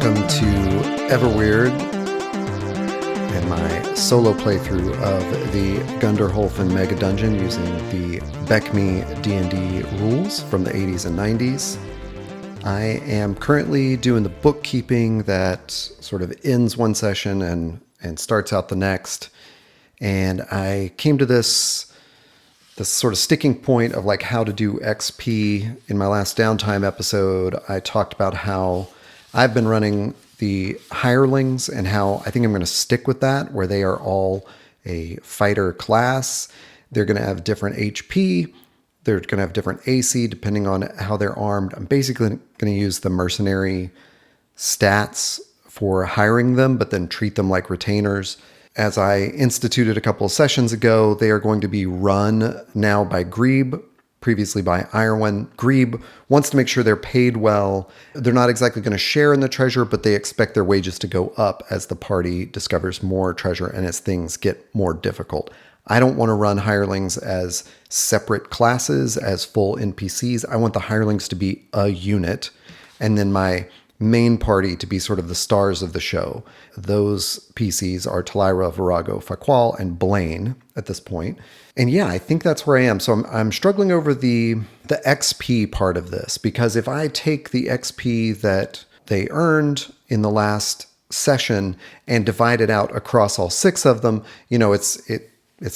Welcome to Everweird and my solo playthrough of the Gunderholfen Mega Dungeon using the BECME D&D rules from the 80s and 90s. I am currently doing the bookkeeping that sort of ends one session and starts out the next. And I came to this sort of sticking point of like how to do XP. In my last downtime episode, I talked about how I've been running the hirelings and how I think I'm going to stick with that, where they are all a fighter class. They're going to have different HP. They're going to have different AC depending on how they're armed. I'm basically going to use the mercenary stats for hiring them, but then treat them like retainers. As I instituted a couple of sessions ago, they are going to be run now by Grebe, previously by Irwin. Grebe wants to make sure they're paid well. They're not exactly going to share in the treasure, but they expect their wages to go up as the party discovers more treasure and as things get more difficult. I don't want to run hirelings as separate classes, as full NPCs. I want the hirelings to be a unit, and then my main party to be sort of the stars of the show. Those PCs are Talyra, Virago, Faqual, and Blaine at this point. And yeah, I think that's where I am. So I'm struggling over the XP part of this, because if I take the XP that they earned in the last session and divide it out across all 6 of them, you know, it's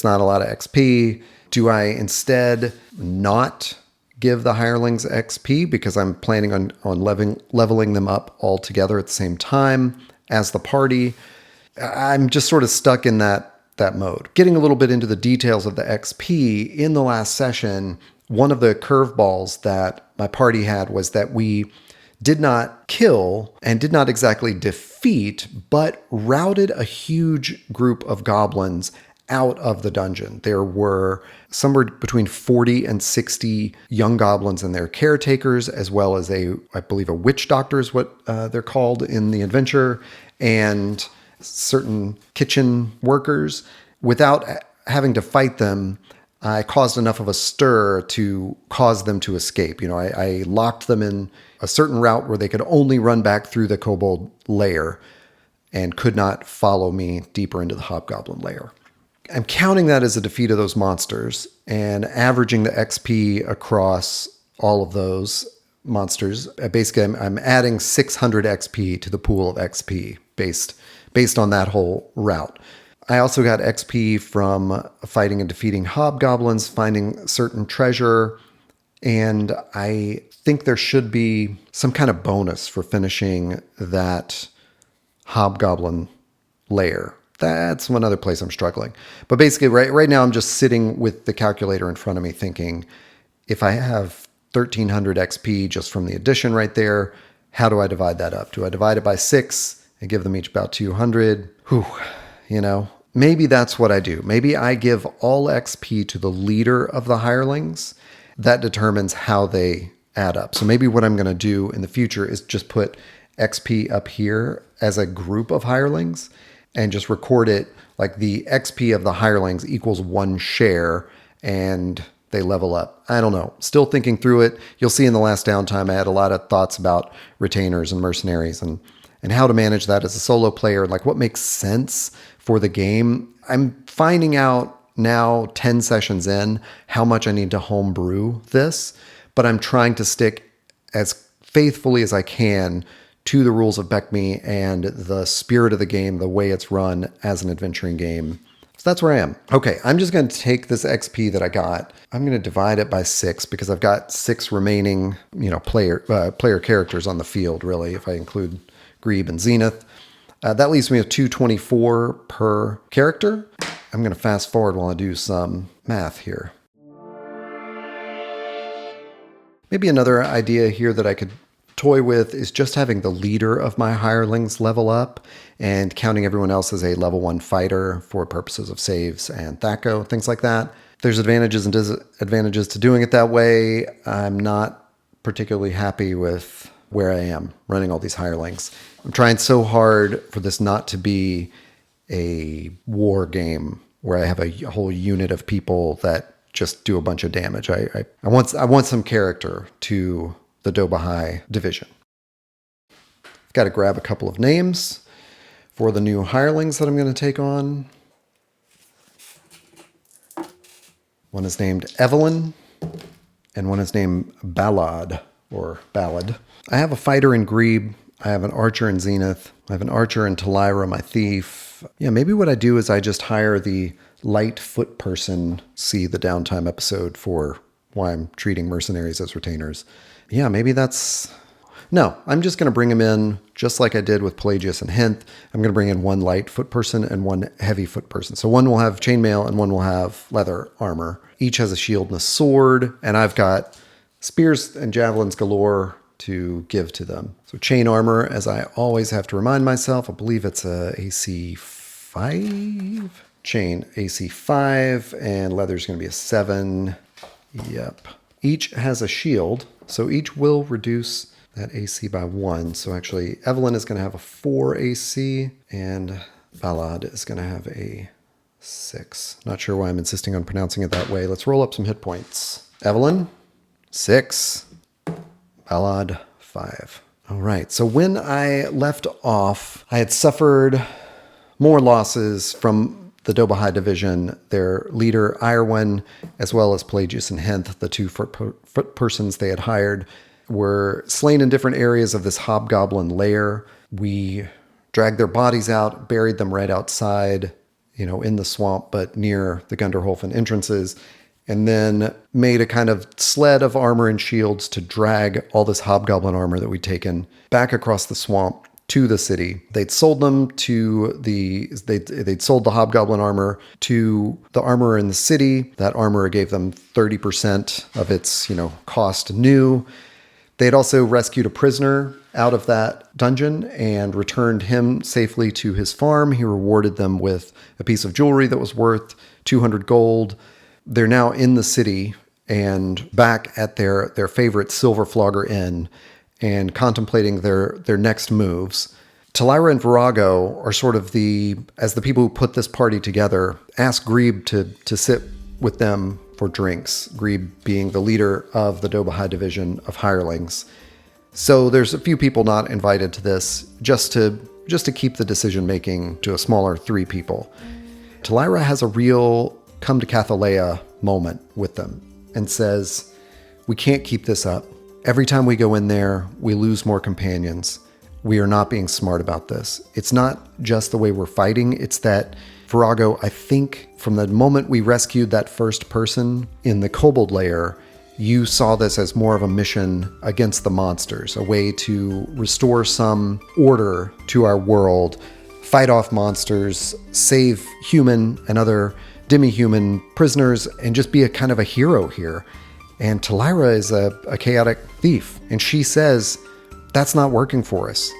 not a lot of XP. Do I instead not give the hirelings XP because I'm planning on leveling them up all together at the same time as the party? I'm just sort of stuck in that mode. Getting a little bit into the details of the XP, in the last session, one of the curveballs that my party had was that we did not kill and did not exactly defeat, but routed a huge group of goblins out of the dungeon. There were somewhere between 40 and 60 young goblins and their caretakers, as well as I believe a witch doctor is what they're called in the adventure, and certain kitchen workers. Without having to fight them, I caused enough of a stir to cause them to escape. You know, I locked them in a certain route where they could only run back through the kobold lair and could not follow me deeper into the hobgoblin lair. I'm counting that as a defeat of those monsters and averaging the XP across all of those monsters. Basically, I'm adding 600 XP to the pool of XP based on that whole route. I also got XP from fighting and defeating hobgoblins, finding certain treasure, and I think there should be some kind of bonus for finishing that hobgoblin lair. That's one other place I'm struggling. But basically, right now, I'm just sitting with the calculator in front of me thinking, if I have 1,300 XP just from the addition right there, how do I divide that up? Do I divide it by 6 and give them each about 200? Maybe that's what I do. Maybe I give all XP to the leader of the hirelings. That determines how they add up. So maybe what I'm going to do in the future is just put XP up here as a group of hirelings, and just record it like the XP of the hirelings equals 1 share, and they level up. I don't know. Still thinking through it. You'll see in the last downtime, I had a lot of thoughts about retainers and mercenaries and how to manage that as a solo player, like what makes sense for the game. I'm finding out now, 10 sessions in, how much I need to homebrew this, but I'm trying to stick as faithfully as I can to the rules of BECME and the spirit of the game, the way it's run as an adventuring game. So that's where I am. Okay, I'm just going to take this XP that I got. I'm going to divide it by 6 because I've got 6 remaining, player characters on the field, really, if I include Grebe and Zenith. That leaves me with 224 per character. I'm going to fast forward while I do some math here. Maybe another idea here that I could toy with is just having the leader of my hirelings level up and counting everyone else as a level 1 fighter for purposes of saves and THAC0, things like that. There's advantages and disadvantages to doing it that way. I'm not particularly happy with where I am running all these hirelings. I'm trying so hard for this not to be a war game where I have a whole unit of people that just do a bunch of damage. I want some character to the Dobahai division. Got to grab a couple of names for the new hirelings that I'm going to take on. One is named Evelyn, and one is named Ballad, or Ballad. I have a fighter in Grebe. I have an archer in Zenith. I have an archer in Talyra, my thief. Yeah, maybe what I do is I just hire the light foot person. See the downtime episode for why I'm treating mercenaries as retainers. Yeah, maybe that's... No, I'm just going to bring him in just like I did with Pelagius and Hinth. I'm going to bring in one light foot person and one heavy foot person. So one will have chainmail and one will have leather armor. Each has a shield and a sword, and I've got spears and javelins galore to give to them. So chain armor, as I always have to remind myself, I believe it's a AC 5. Chain AC 5, and leather's going to be a 7. Yep. Each has a shield, so each will reduce that AC by 1. So actually, Evelyn is going to have a 4 AC, and Ballad is going to have a 6. Not sure why I'm insisting on pronouncing it that way. Let's roll up some hit points. Evelyn, 6. Ballad, 5. All right, so when I left off, I had suffered more losses from the Dobahai division, their leader, Irwin, as well as Pelagius and Hinth, the two foot persons they had hired, were slain in different areas of this hobgoblin lair. We dragged their bodies out, buried them right outside, in the swamp, but near the Gunderholfen entrances, and then made a kind of sled of armor and shields to drag all this hobgoblin armor that we'd taken back across the swamp to the city. They'd sold them to they'd sold the hobgoblin armor to the armorer in the city. That armorer gave them 30% of its, cost new. They'd also rescued a prisoner out of that dungeon and returned him safely to his farm. He rewarded them with a piece of jewelry that was worth 200 gold. They're now in the city and back at their favorite Silver Flogger Inn and contemplating their next moves. Talyra and Virago are sort of as the people who put this party together, ask Grebe to sit with them for drinks, Grebe being the leader of the Dobahai division of hirelings. So there's a few people not invited to this, just to keep the decision-making to a smaller 3 people. Talyra has a real come to Kathelea moment with them and says, we can't keep this up. Every time we go in there, we lose more companions. We are not being smart about this. It's not just the way we're fighting, it's that Virago, I think from the moment we rescued that first person in the kobold lair, you saw this as more of a mission against the monsters, a way to restore some order to our world, fight off monsters, save human and other demi-human prisoners, and just be a kind of a hero here. And Talyra is a chaotic thief, and she says, that's not working for us.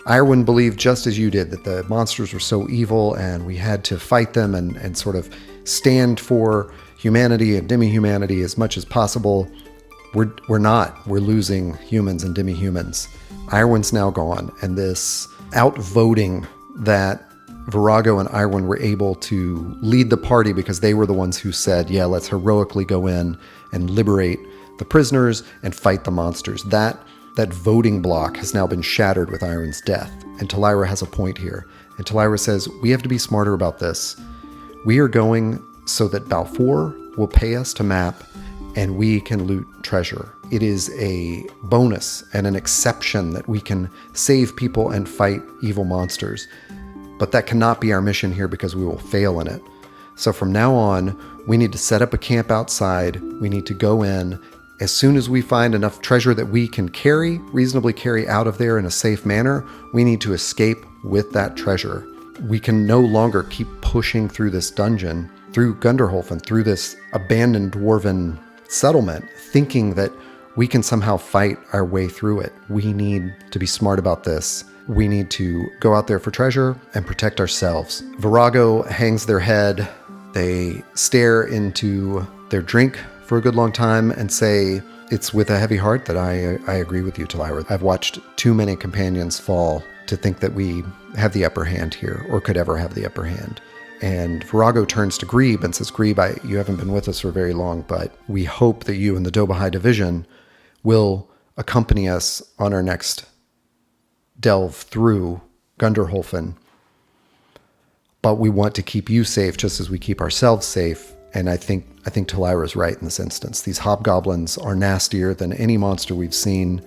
Irwin believed just as you did that the monsters were so evil and we had to fight them and sort of stand for humanity and demi-humanity as much as possible. We're not. We're losing humans and demi-humans. Irwin's now gone, and this outvoting that Virago and Irwin were able to lead the party because they were the ones who said, yeah, let's heroically go in and liberate the prisoners and fight the monsters. That voting block has now been shattered with Irwin's death. And Talyra has a point here. And Talyra says, we have to be smarter about this. We are going so that Balfour will pay us to map and we can loot treasure. It is a bonus and an exception that we can save people and fight evil monsters. But that cannot be our mission here because we will fail in it. So from now on, we need to set up a camp outside. We need to go in. As soon as we find enough treasure that we can reasonably carry out of there in a safe manner, we need to escape with that treasure. We can no longer keep pushing through this dungeon, through Gunderholfen, through this abandoned dwarven settlement, thinking that we can somehow fight our way through it. We need to be smart about this. We need to go out there for treasure and protect ourselves. Virago hangs their head. They stare into their drink for a good long time and say, it's with a heavy heart that I agree with you, Talyra. I've watched too many companions fall to think that we have the upper hand here or could ever have the upper hand. And Virago turns to Grebe and says, Grebe, you haven't been with us for very long, but we hope that you and the Dobahai division will accompany us on our next delve through Gunderholfen, but we want to keep you safe just as we keep ourselves safe. And I think Talyra is right in this instance. These hobgoblins are nastier than any monster we've seen,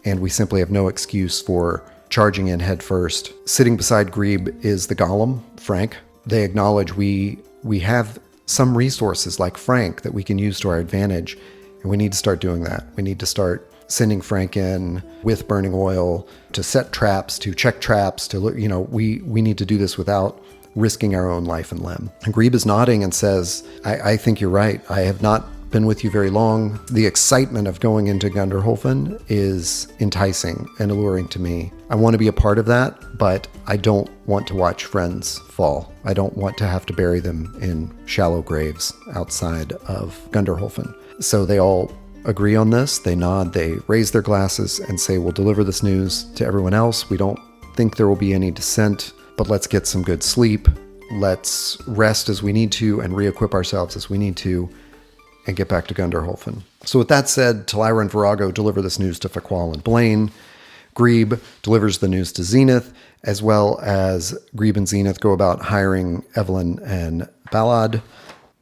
and we simply have no excuse for charging in head first. Sitting beside Grebe is the golem, Frank. They acknowledge we have some resources like Frank that we can use to our advantage, and we need to start doing that. We need to start sending Frank in with burning oil to set traps, to check traps, to look, we need to do this without risking our own life and limb. And Grebe is nodding and says, I think you're right. I have not been with you very long. The excitement of going into Gunderholfen is enticing and alluring to me. I want to be a part of that, but I don't want to watch friends fall. I don't want to have to bury them in shallow graves outside of Gunderholfen. So they all agree on this. They nod, they raise their glasses and say, we'll deliver this news to everyone else. We don't think there will be any dissent, but let's get some good sleep. Let's rest as we need to and re-equip ourselves as we need to and get back to Gunderholfen. So with that said, Talyra and Virago deliver this news to Faqual and Blaine. Grebe delivers the news to Zenith, as well as Grebe and Zenith go about hiring Evelyn and Ballad.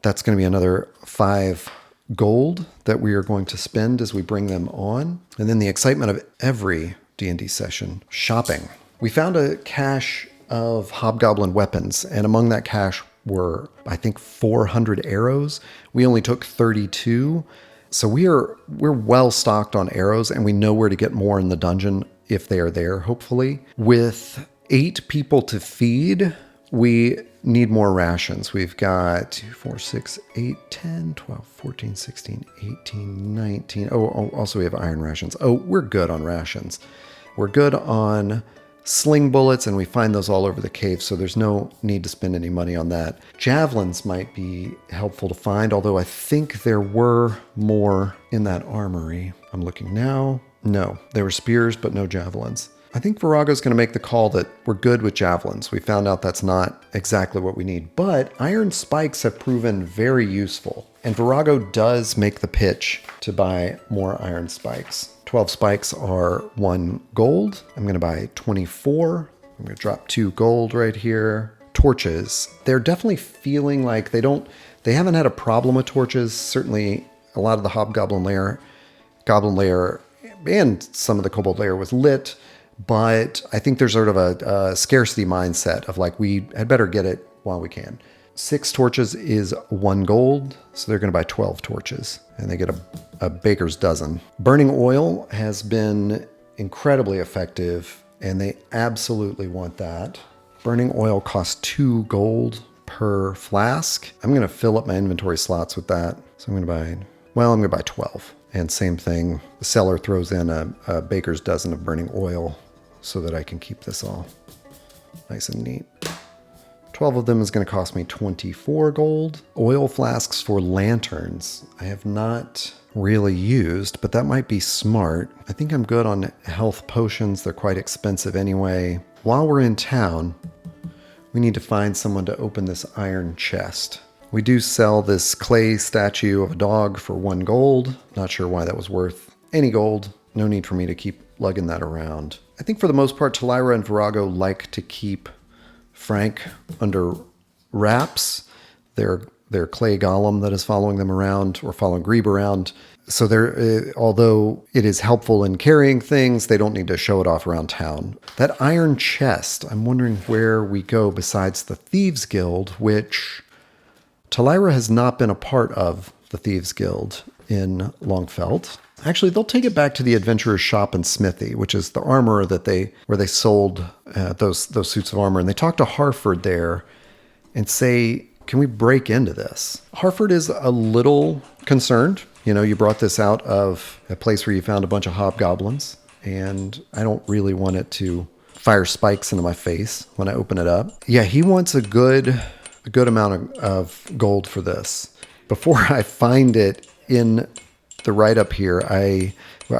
That's going to be another 5 gold that we are going to spend as we bring them on. And then the excitement of every D&D session, shopping. We found a cache of hobgoblin weapons, and among that cache were, I think, 400 arrows. We only took 32. So we're well stocked on arrows, and we know where to get more in the dungeon if they are there, hopefully. With 8 people to feed, we need more rations. We've got 2, 4, 6, 8, 10, 12, 14, 16, 18, 19. Oh, also we have iron rations. Oh, we're good on rations. We're good on sling bullets, and we find those all over the cave, so there's no need to spend any money on that. Javelins might be helpful to find, although I think there were more in that armory. I'm looking now. No, there were spears, but no javelins. I think Virago's going to make the call that we're good with javelins. We found out that's not exactly what we need, but iron spikes have proven very useful. And Virago does make the pitch to buy more iron spikes. 12 spikes are 1 gold. I'm going to buy 24. I'm going to drop 2 gold right here. Torches. They're definitely feeling like they haven't had a problem with torches. Certainly a lot of the Hobgoblin lair, Goblin lair, and some of the Kobold lair was lit. But I think there's sort of a scarcity mindset of like, we had better get it while we can. 6 torches is 1 gold, so they're going to buy 12 torches, and they get a baker's dozen. Burning oil has been incredibly effective, and they absolutely want that. Burning oil costs 2 gold per flask. I'm going to fill up my inventory slots with that, so I'm going to buy 12. And same thing, the seller throws in a baker's dozen of burning oil so that I can keep this all nice and neat. 12 of them is going to cost me 24 gold. Oil flasks for lanterns I have not really used, but that might be smart. I think I'm good on health potions. They're quite expensive anyway. While we're in town, we need to find someone to open this iron chest. We do sell this clay statue of a dog for 1 gold. Not sure why that was worth any gold. No need for me to keep lugging that around. I think for the most part, Talyra and Virago like to keep Frank under wraps. Their clay golem that is following them around, or following Grebe around. So although it is helpful in carrying things, they don't need to show it off around town. That iron chest, I'm wondering where we go besides the Thieves Guild, which Talyra has not been a part of the Thieves Guild in Longfelt. Actually, they'll take it back to the Adventurer's Shop and Smithy, which is the armor where they sold those suits of armor. And they talk to Harford there and say, can we break into this? Harford is a little concerned. You brought this out of a place where you found a bunch of hobgoblins, and I don't really want it to fire spikes into my face when I open it up. Yeah, he wants a good amount of gold for this. Before I find it in the write-up here, I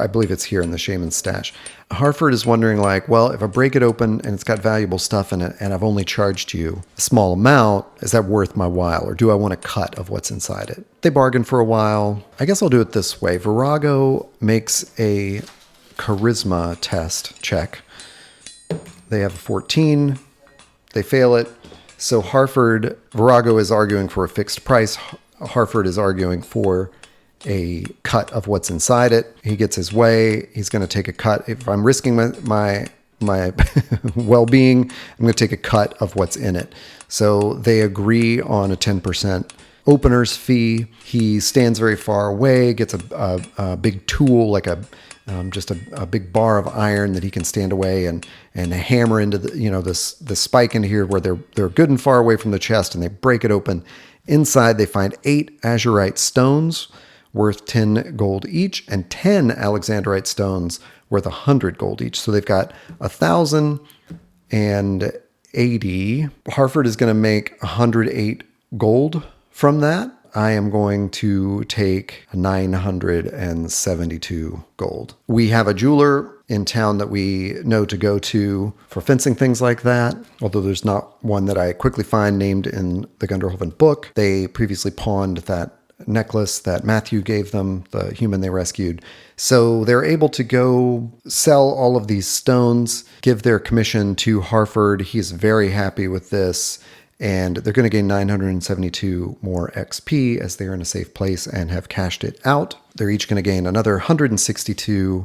believe it's here in the Shaman's Stash. Harford is wondering, like, well, if I break it open and it's got valuable stuff in it and I've only charged you a small amount, is that worth my while? Or do I want a cut of what's inside it? They bargain for a while. I guess I'll do it this way. Virago makes a charisma test check They have a 14. They fail it. So Virago is arguing for a fixed price. Harford is arguing for a cut of what's inside it. He gets his way. He's going to take a cut. If I'm risking my well-being, I'm going to take a cut of what's in it. So they agree on a 10% opener's fee. He stands very far away, gets a big tool, like just a big bar of iron that he can stand away and hammer into the spike into here where they're good and far away from the chest, and they break it open. Inside they find 8 azurite stones worth 10 gold each, and 10 alexandrite stones worth 100 gold each. So they've got 1,080. Harford is going to make 108 gold from that. I am going to take 972 gold. We have a jeweler in town that we know to go to for fencing things like that, although there's not one that I quickly find named in the Gunderholfen book. They previously pawned that necklace that Matthew gave them, the human they rescued. So they're able to go sell all of these stones, give their commission to Harford. He's very happy with this. And they're going to gain 972 more XP as they're in a safe place and have cashed it out. They're each going to gain another 162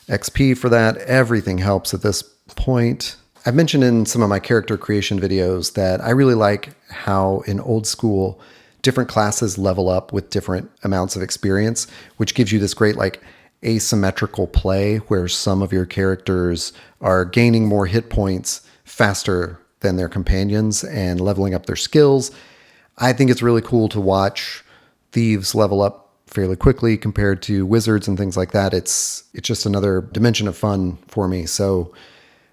XP for that. Everything helps at this point. I've mentioned in some of my character creation videos that I really like how in old school, different classes level up with different amounts of experience, which gives you this great asymmetrical play where some of your characters are gaining more hit points faster than their companions and leveling up their skills. I think it's really cool to watch thieves level up fairly quickly compared to wizards and things like that. It's just another dimension of fun for me. So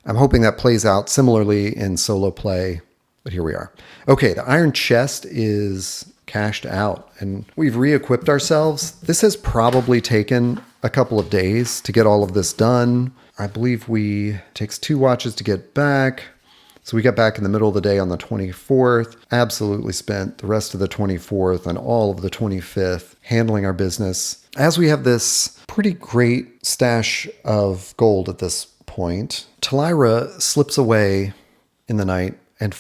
I'm hoping that plays out similarly in solo play, but here we are. Okay, the iron chest is cashed out and we've re-equipped ourselves. This has probably taken a couple of days to get all of this done. I believe it takes 2 watches to get back. So we got back in the middle of the day on the 24th, absolutely spent the rest of the 24th and all of the 25th handling our business. As we have this pretty great stash of gold at this point, Talyra slips away in the night and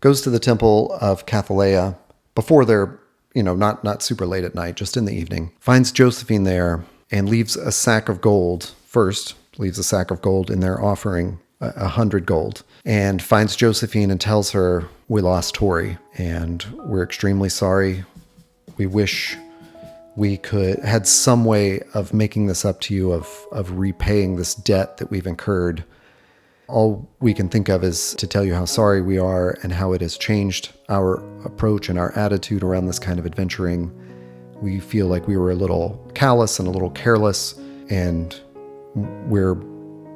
goes to the temple of Kathelea before they're, not super late at night, just in the evening, finds Josephine there and leaves a sack of gold in their offering, 100 gold, and finds Josephine and tells her, we lost Tori and we're extremely sorry. We wish we had some way of making this up to you, of repaying this debt that we've incurred. All we can think of is to tell you how sorry we are and how it has changed our approach and our attitude around this kind of adventuring. We feel like we were a little callous and a little careless, and we're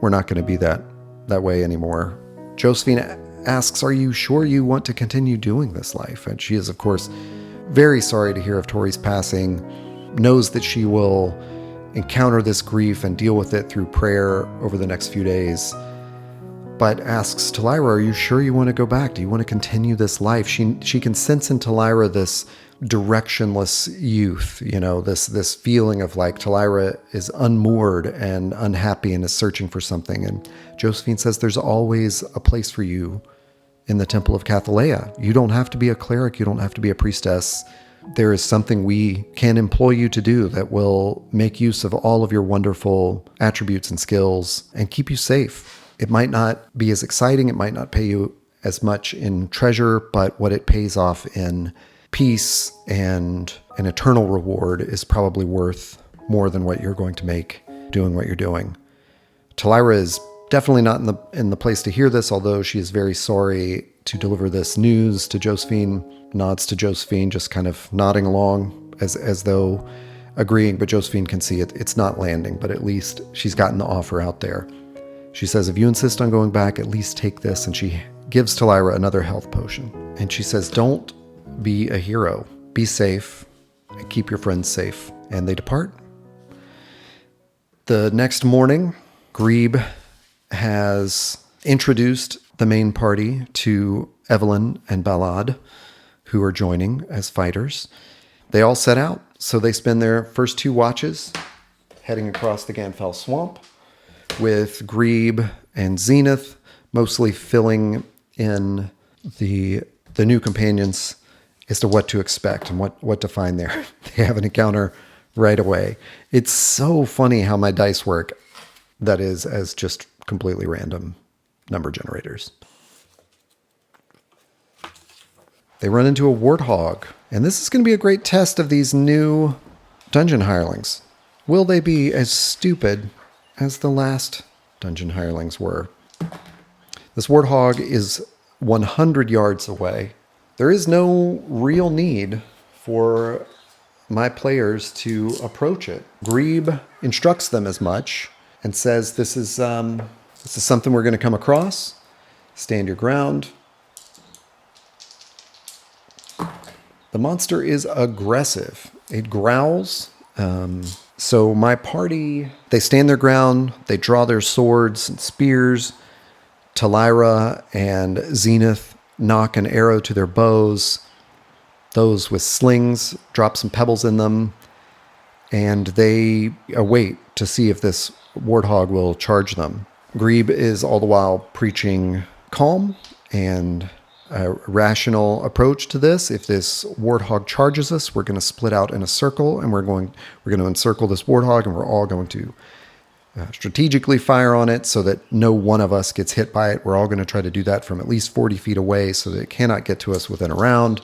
not going to be that way anymore. Josephine asks, are you sure you want to continue doing this life? And she is, of course, very sorry to hear of Tori's passing, knows that she will encounter this grief and deal with it through prayer over the next few days, but asks Talyra, are you sure you want to go back? Do you want to continue this life? She can sense in Talyra this directionless youth, this feeling of like Talyra is unmoored and unhappy and is searching for something. And Josephine says there's always a place for you in the temple of Kathelea. You don't have to be a cleric. You don't have to be a priestess. There is something we can employ you to do that will make use of all of your wonderful attributes and skills and keep you safe. It might not be as exciting. It might not pay you as much in treasure, but what it pays off in peace and an eternal reward is probably worth more than what you're going to make doing what you're doing. Talyra is definitely not in the place to hear this, although she is very sorry to deliver this news to Josephine, nods to Josephine, just kind of nodding along as though agreeing, but Josephine can see it's not landing, but at least she's gotten the offer out there. She says, if you insist on going back, at least take this, and she gives Talyra another health potion. And she says, don't be a hero. Be safe and keep your friends safe. And they depart. The next morning, Grebe has introduced the main party to Evelyn and Ballad, who are joining as fighters. They all set out, so they spend their first 2 watches heading across the Ganfell Swamp, with Grebe and Zenith, mostly filling in the new companions as to what to expect and what to find there. They have an encounter right away. It's so funny how my dice work that is as just completely random number generators. They run into a warthog, and this is going to be a great test of these new dungeon hirelings. Will they be as stupid as the last dungeon hirelings were? This warthog is 100 yards away. There is no real need for my players to approach it. Grebe instructs them as much and says, this is something we're going to come across. Stand your ground. The monster is aggressive. It growls. So my party, they stand their ground. They draw their swords and spears. Talyra and Zenith knock an arrow to their bows. Those with slings drop some pebbles in them. And they await to see if this warthog will charge them. Grebe is all the while preaching calm and a rational approach to this. If this warthog charges us, we're going to split out in a circle, and we're going to encircle this warthog, and we're all going to strategically fire on it so that no one of us gets hit by it. We're all going to try to do that from at least 40 feet away so that it cannot get to us within a round.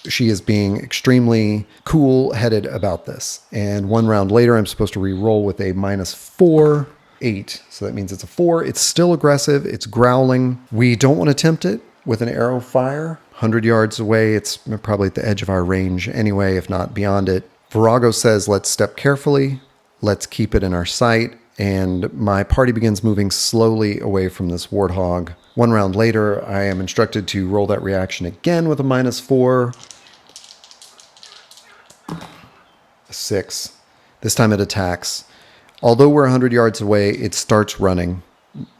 She is being extremely cool-headed about this. And one round later, I'm supposed to re-roll with a -4, 8. So that means it's a 4. It's still aggressive. It's growling. We don't want to tempt it with an arrow fire. 100 yards away, it's probably at the edge of our range anyway, if not beyond it. Virago says, let's step carefully. Let's keep it in our sight. And my party begins moving slowly away from this warthog. One round later, I am instructed to roll that reaction again with a -4. 6. This time it attacks. Although we're 100 yards away, it starts running.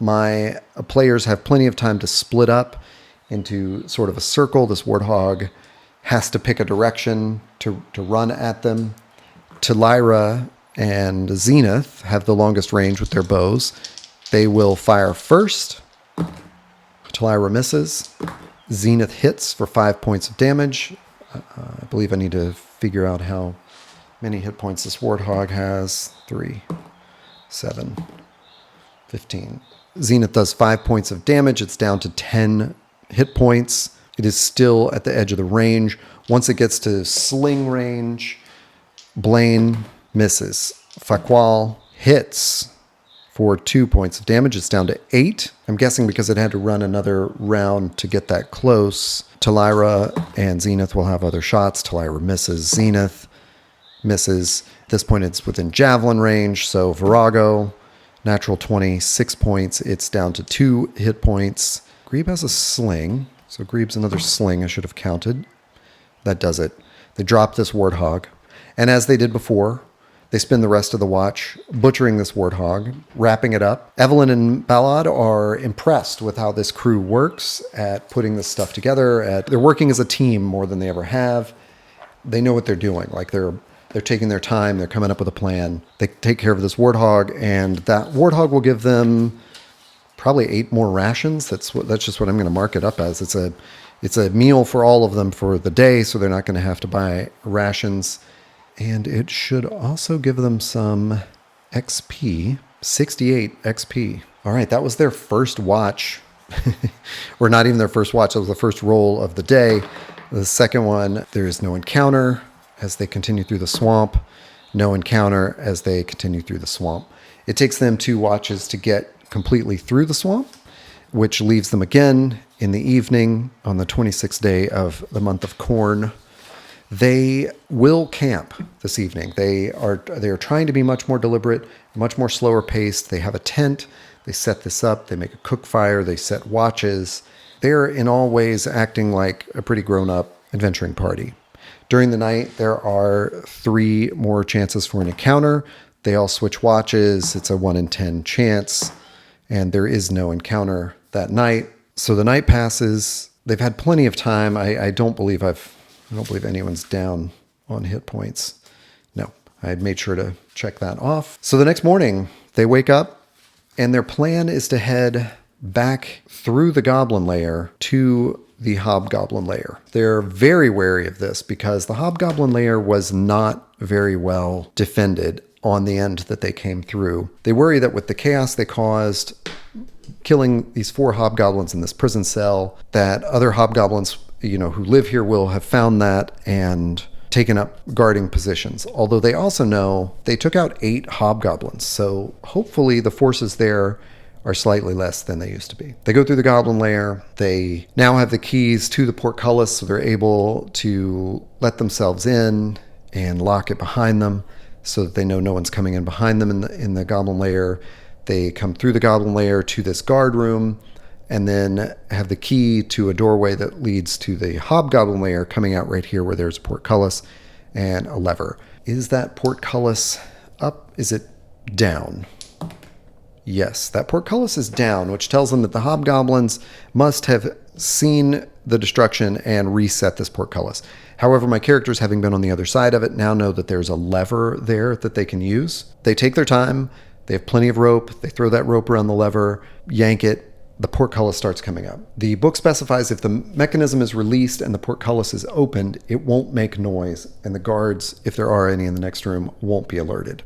My players have plenty of time to split up into sort of a circle. This warthog has to pick a direction to run at them. Talyra and Zenith have the longest range with their bows. They will fire first. Talyra misses. Zenith hits for 5 points of damage. I believe I need to figure out how many hit points this warthog has. 3, 7, 15. Zenith does 5 points of damage. It's down to 10 hit points. It is still at the edge of the range. Once it gets to sling range, Blaine misses. Fakwal hits for 2 points of damage. It's down to 8. I'm guessing because it had to run another round to get that close. Talyra and Zenith will have other shots. Talyra misses. Zenith misses. At this point, it's within javelin range. So Virago, natural 20, 6 points. It's down to 2 hit points. Grebe has a sling. So Grebe's another sling I should have counted. That does it. They drop this warthog. And as they did before, they spend the rest of the watch butchering this warthog, wrapping it up. Evelyn and Ballad are impressed with how this crew works at putting this stuff together. They're working as a team more than they ever have. They know what they're doing. Like they're taking their time. They're coming up with a plan. They take care of this warthog, and that warthog will give them probably 8 more rations. That's just what I'm going to mark it up as. It's a meal for all of them for the day, so they're not going to have to buy rations. And it should also give them some XP, 68 XP. All right, that was their first watch. Or not even their first watch. That was the first roll of the day. The second one, there is no encounter as they continue through the swamp. No encounter as they continue through the swamp. It takes them 2 watches to get completely through the swamp, which leaves them again in the evening on the 26th day of the month of Corn. They will camp this evening. They are trying to be much more deliberate, much more slower paced. They have a tent. They set this up. They make a cook fire. They set watches. They're in all ways acting like a pretty grown-up adventuring party. During the night, there are 3 more chances for an encounter. They all switch watches. It's a 1 in 10 chance, and there is no encounter that night. So the night passes. They've had plenty of time. I don't believe anyone's down on hit points. No, I made sure to check that off. So the next morning, they wake up. And their plan is to head back through the goblin lair to the hobgoblin lair. They're very wary of this because the hobgoblin lair was not very well defended on the end that they came through. They worry that with the chaos they caused, killing these 4 hobgoblins in this prison cell, that other hobgoblins, who live here will have found that and taken up guarding positions. Although they also know they took out 8 hobgoblins, so hopefully the forces there are slightly less than they used to be. They go through the goblin lair. They now have the keys to the portcullis, so they're able to let themselves in and lock it behind them so that they know no one's coming in behind them in the goblin lair. They come through the goblin lair to this guard room and then have the key to a doorway that leads to the hobgoblin lair, coming out right here where there's a portcullis and a lever. Is that portcullis up? Is it down? Yes, that portcullis is down, which tells them that the hobgoblins must have seen the destruction and reset this portcullis. However, my characters, having been on the other side of it, now know that there's a lever there that they can use. They take their time. They have plenty of rope. They throw that rope around the lever, yank it. The portcullis starts coming up. The book specifies if the mechanism is released and the portcullis is opened, it won't make noise, and the guards, if there are any in the next room, won't be alerted.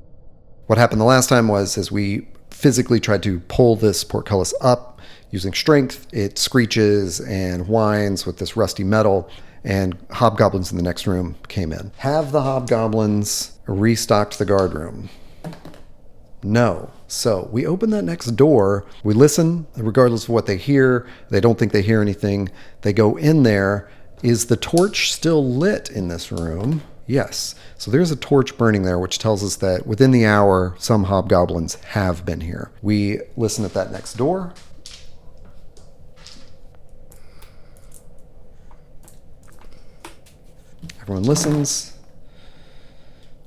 What happened the last time was, as we physically tried to pull this portcullis up using strength, it screeches and whines with this rusty metal, and hobgoblins in the next room came in. Have the hobgoblins restocked the guard room? No. So we open that next door. We listen, regardless of what they hear. They don't think they hear anything. They go in there. Is the torch still lit in this room? Yes. So there's a torch burning there, which tells us that within the hour, some hobgoblins have been here. We listen at that next door. Everyone listens.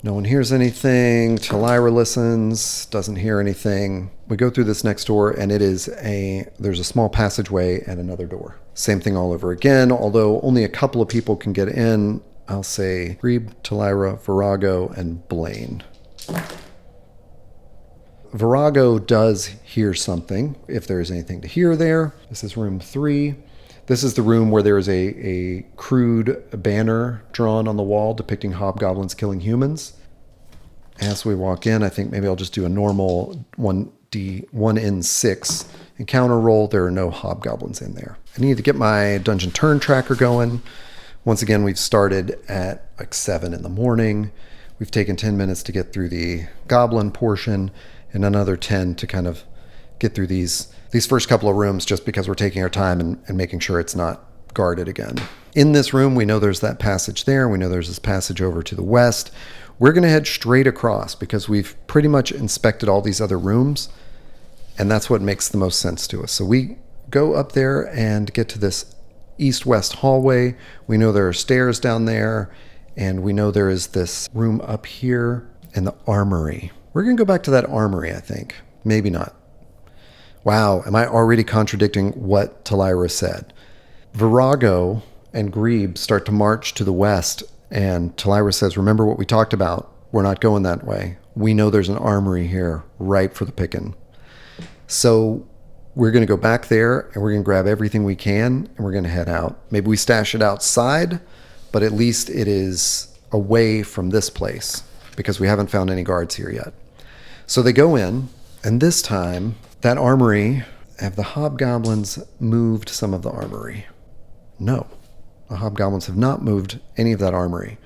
No one hears anything. Talyra listens, doesn't hear anything. We go through this next door, and there's a small passageway and another door. Same thing all over again, although only a couple of people can get in. I'll say Grebe, Talyra, Virago, and Blaine. Virago does hear something, if there is anything to hear there. This is room 3. This is the room where there is a crude banner drawn on the wall depicting hobgoblins killing humans. As we walk in, I think maybe I'll just do a normal 1in6 encounter roll. There are no hobgoblins in there. I need to get my dungeon turn tracker going. Once again, we've started at like 7 in the morning. We've taken 10 minutes to get through the goblin portion and another 10 to kind of get through these first couple of rooms, just because we're taking our time and making sure it's not guarded again. In this room, we know there's that passage there. We know there's this passage over to the west. We're going to head straight across because we've pretty much inspected all these other rooms, and that's what makes the most sense to us. So we go up there and get to this east-west hallway. We know there are stairs down there, and we know there is this room up here and the armory. We're going to go back to that armory, I think. Maybe not. Wow, am I already contradicting what Talyra said? Virago and Grebe start to march to the west, and Talyra says, remember what we talked about? We're not going that way. We know there's an armory here, ripe for the picking. So we're going to go back there, and we're going to grab everything we can, and we're going to head out. Maybe we stash it outside, but at least it is away from this place, because we haven't found any guards here yet. So they go in, and this time, that armory, have the hobgoblins moved some of the armory? No, the hobgoblins have not moved any of that armory.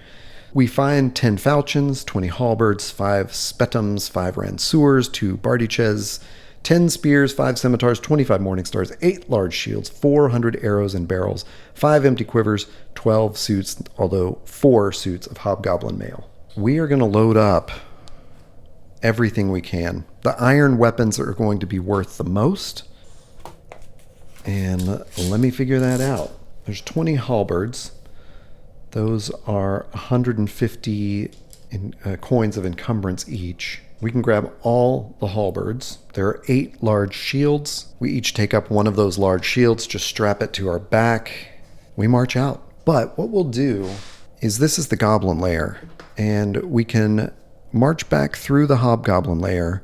We find 10 falchions, 20 halberds, 5 spetums, 5 ranseurs, 2 bardiches, 10 spears, 5 scimitars, 25 morning stars, 8 large shields, 400 arrows and barrels, 5 empty quivers, 12 suits, although 4 suits of hobgoblin mail. We are going to load up everything we can. The iron weapons are going to be worth the most. And let me figure that out. There's 20 halberds. Those are 150 coins of encumbrance each. We can grab all the halberds. There are 8 large shields. We each take up one of those large shields, just strap it to our back. We march out. But what we'll do is, this is the goblin lair, and we can march back through the hobgoblin lair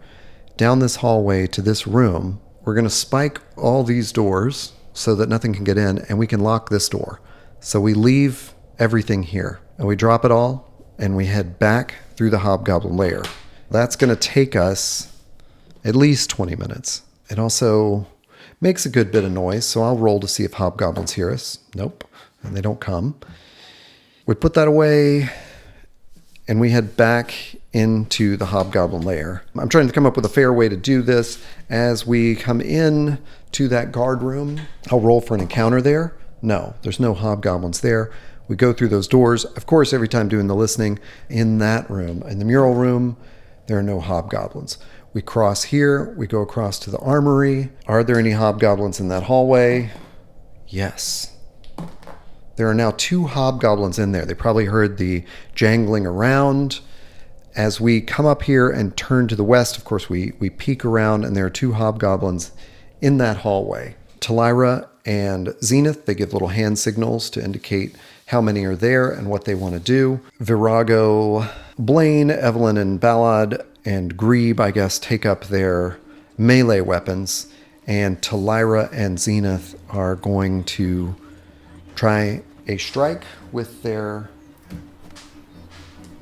down this hallway to this room. We're going to spike all these doors so that nothing can get in, and we can lock this door. So we leave everything here, and we drop it all, and we head back through the hobgoblin lair. That's going to take us at least 20 minutes. It also makes a good bit of noise, so I'll roll to see if hobgoblins hear us. Nope, and they don't come. We put that away, and we head back into the hobgoblin lair. I'm trying to come up with a fair way to do this. As we come in to that guard room, I'll roll for an encounter there. No, there's no hobgoblins there. We go through those doors. Of course, every time doing the listening, in that room, in the mural room, there are no hobgoblins. We cross here, we go across to the armory. Are there any hobgoblins in that hallway? Yes. There are now 2 hobgoblins in there. They probably heard the jangling around. As we come up here and turn to the west, of course, we peek around, and there are 2 hobgoblins in that hallway. Talyra and Zenith, they give little hand signals to indicate how many are there and what they want to do. Virago, Blaine, Evelyn, and Ballad, and Grebe, I guess, take up their melee weapons, and Talyra and Zenith are going to try a strike with their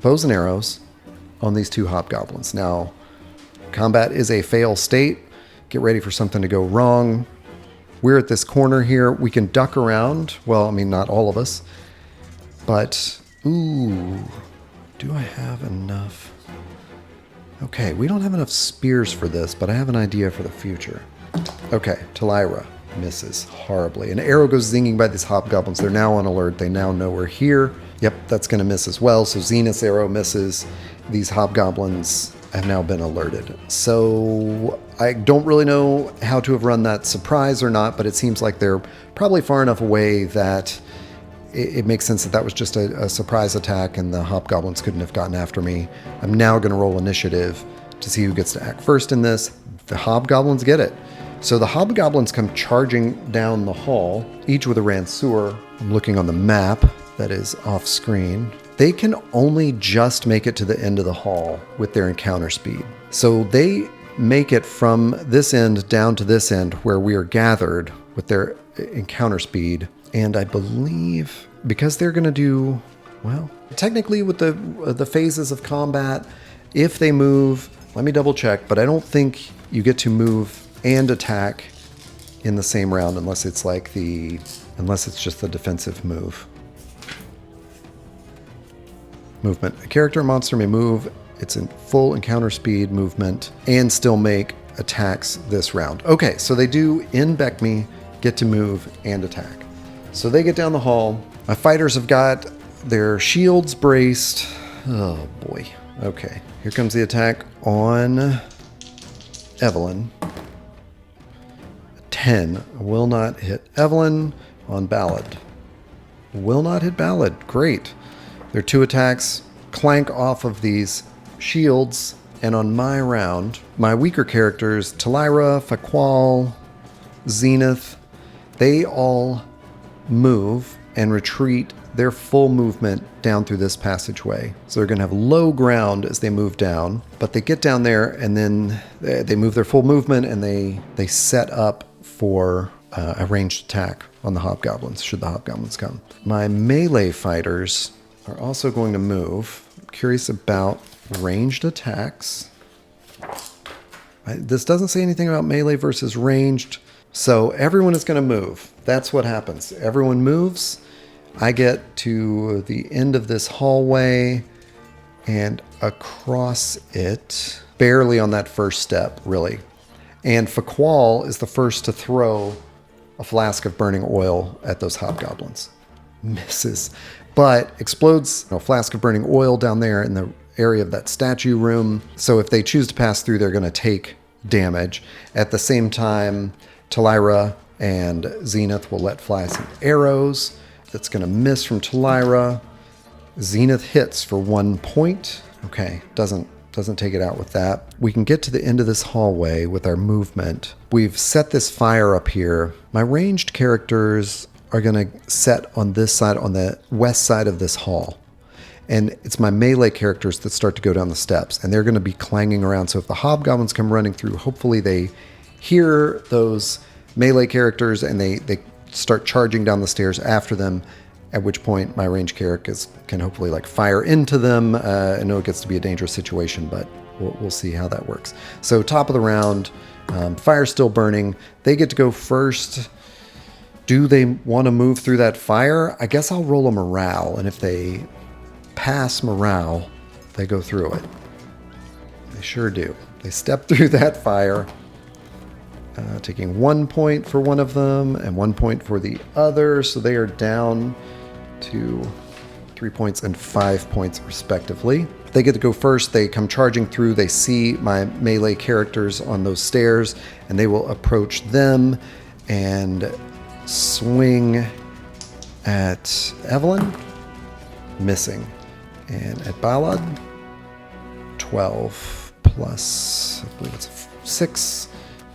bows and arrows on these 2 hobgoblins. Now, combat is a fail state. Get ready for something to go wrong. We're at this corner here. We can duck around. Well, I mean, not all of us. But, ooh, do I have enough? Okay, we don't have enough spears for this, but I have an idea for the future. Okay, Talyra misses horribly. An arrow goes zinging by these hobgoblins. They're now on alert. They now know we're here. Yep, that's going to miss as well. So Zenith's arrow misses. These hobgoblins have now been alerted. So I don't really know how to have run that surprise or not, but it seems like they're probably far enough away that it makes sense that that was just a surprise attack and the hobgoblins couldn't have gotten after me. I'm now going to roll initiative to see who gets to act first in this. The hobgoblins get it. So the hobgoblins come charging down the hall, each with a ranseur. I'm looking on the map that is off screen. They can only just make it to the end of the hall with their encounter speed. So they make it from this end down to this end where we are gathered with their encounter speed. And I believe because they're going to do, well, technically with the phases of combat, if they move, let me double check, but I don't think you get to move and attack in the same round unless it's just the defensive movement. A character or monster may move its in full encounter speed movement and still make attacks this round. Okay, so they do in Beckme get to move and attack. So they get down the hall. My fighters have got their shields braced. Oh boy. Okay, here comes the attack on Evelyn. 10 will not hit Evelyn. On Ballad. Will not hit Ballad. Great. Their 2 attacks clank off of these shields. And on my round, my weaker characters, Talyra, Faqual, Zenith, they all move and retreat their full movement down through this passageway. So they're going to have low ground as they move down, but they get down there and then they move their full movement and they set up for a ranged attack on the hobgoblins, should the hobgoblins come. My melee fighters are also going to move. I'm curious about ranged attacks. This doesn't say anything about melee versus ranged, so everyone is going to move. That's what happens. Everyone moves. I get to the end of this hallway and across it, barely on that first step, really. And Faqual is the first to throw a flask of burning oil at those hobgoblins. Misses, but explodes a flask of burning oil down there in the area of that statue room. So if they choose to pass through, they're going to take damage. At the same time, Talyra and Zenith will let fly some arrows. That's going to miss from Talyra. Zenith hits for 1 point. Okay, doesn't take it out with that. We can get to the end of this hallway with our movement. We've set this fire up here. My ranged characters are going to set on this side, on the west side of this hall. And it's my melee characters that start to go down the steps, and they're going to be clanging around. So if the hobgoblins come running through, hopefully they hear those melee characters and they start charging down the stairs after them, at which point my ranged characters can hopefully like fire into them. I know it gets to be a dangerous situation, but we'll see how that works. So top of the round, fire's still burning. They get to go first. Do they want to move through that fire? I guess I'll roll a morale, and if they pass morale, they go through it. They sure do. They step through that fire, taking 1 point for one of them and 1 point for the other, so they are down to 3 points and 5 points respectively. They get to go first. They come charging through. They see my melee characters on those stairs, and they will approach them and swing at Evelyn, missing, and at Balad, 12 plus, I believe it's 6,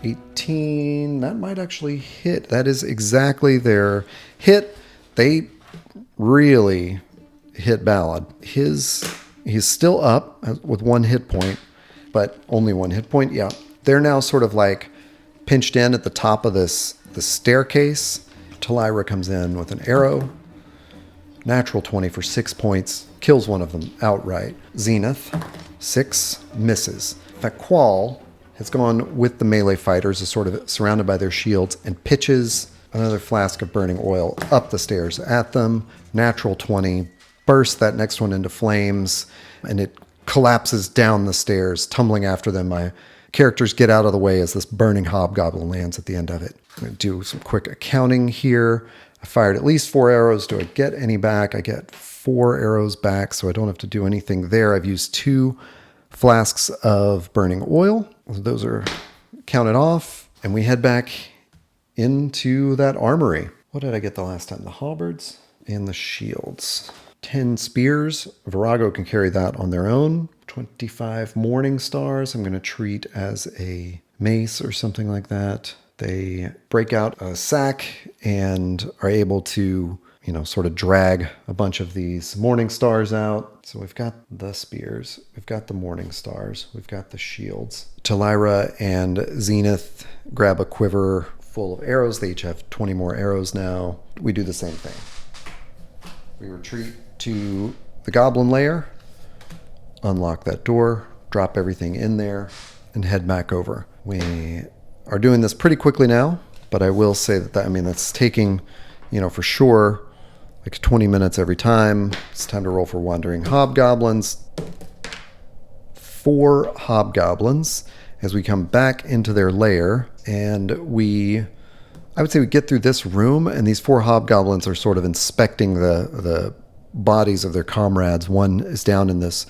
18. That might actually hit. That is exactly their hit. They really hit Balad. He's still up with 1 hit point, but only 1 hit point. Yeah, they're now sort of like pinched in at the top of the staircase. Talyra comes in with an arrow. Natural 20 for 6 points. Kills one of them outright. Zenith, 6, misses. In fact, Qual has gone with the melee fighters, is sort of surrounded by their shields, and pitches another flask of burning oil up the stairs at them. Natural 20. Bursts that next one into flames, and it collapses down the stairs, tumbling after them. My characters get out of the way as this burning hobgoblin lands at the end of it. I'm going to do some quick accounting here. I fired at least 4 arrows. Do I get any back? I get 4 arrows back, so I don't have to do anything there. I've used 2 flasks of burning oil. Those are counted off, and we head back into that armory. What did I get the last time? The halberds and the shields. 10 spears. Virago can carry that on their own. 25 morning stars I'm going to treat as a mace or something like that. They break out a sack and are able to, sort of drag a bunch of these morning stars out. So we've got the spears, we've got the morning stars, we've got the shields. Talyra and Zenith grab a quiver full of arrows. They each have 20 more arrows now. We do the same thing. We retreat to the goblin lair, unlock that door, drop everything in there, and head back over. We are doing this pretty quickly now, but I will say that's taking, for sure, like 20 minutes every time. It's time to roll for wandering hobgoblins. 4 hobgoblins as we come back into their lair, and I would say we get through this room, and these 4 hobgoblins are sort of inspecting the bodies of their comrades. One is down in this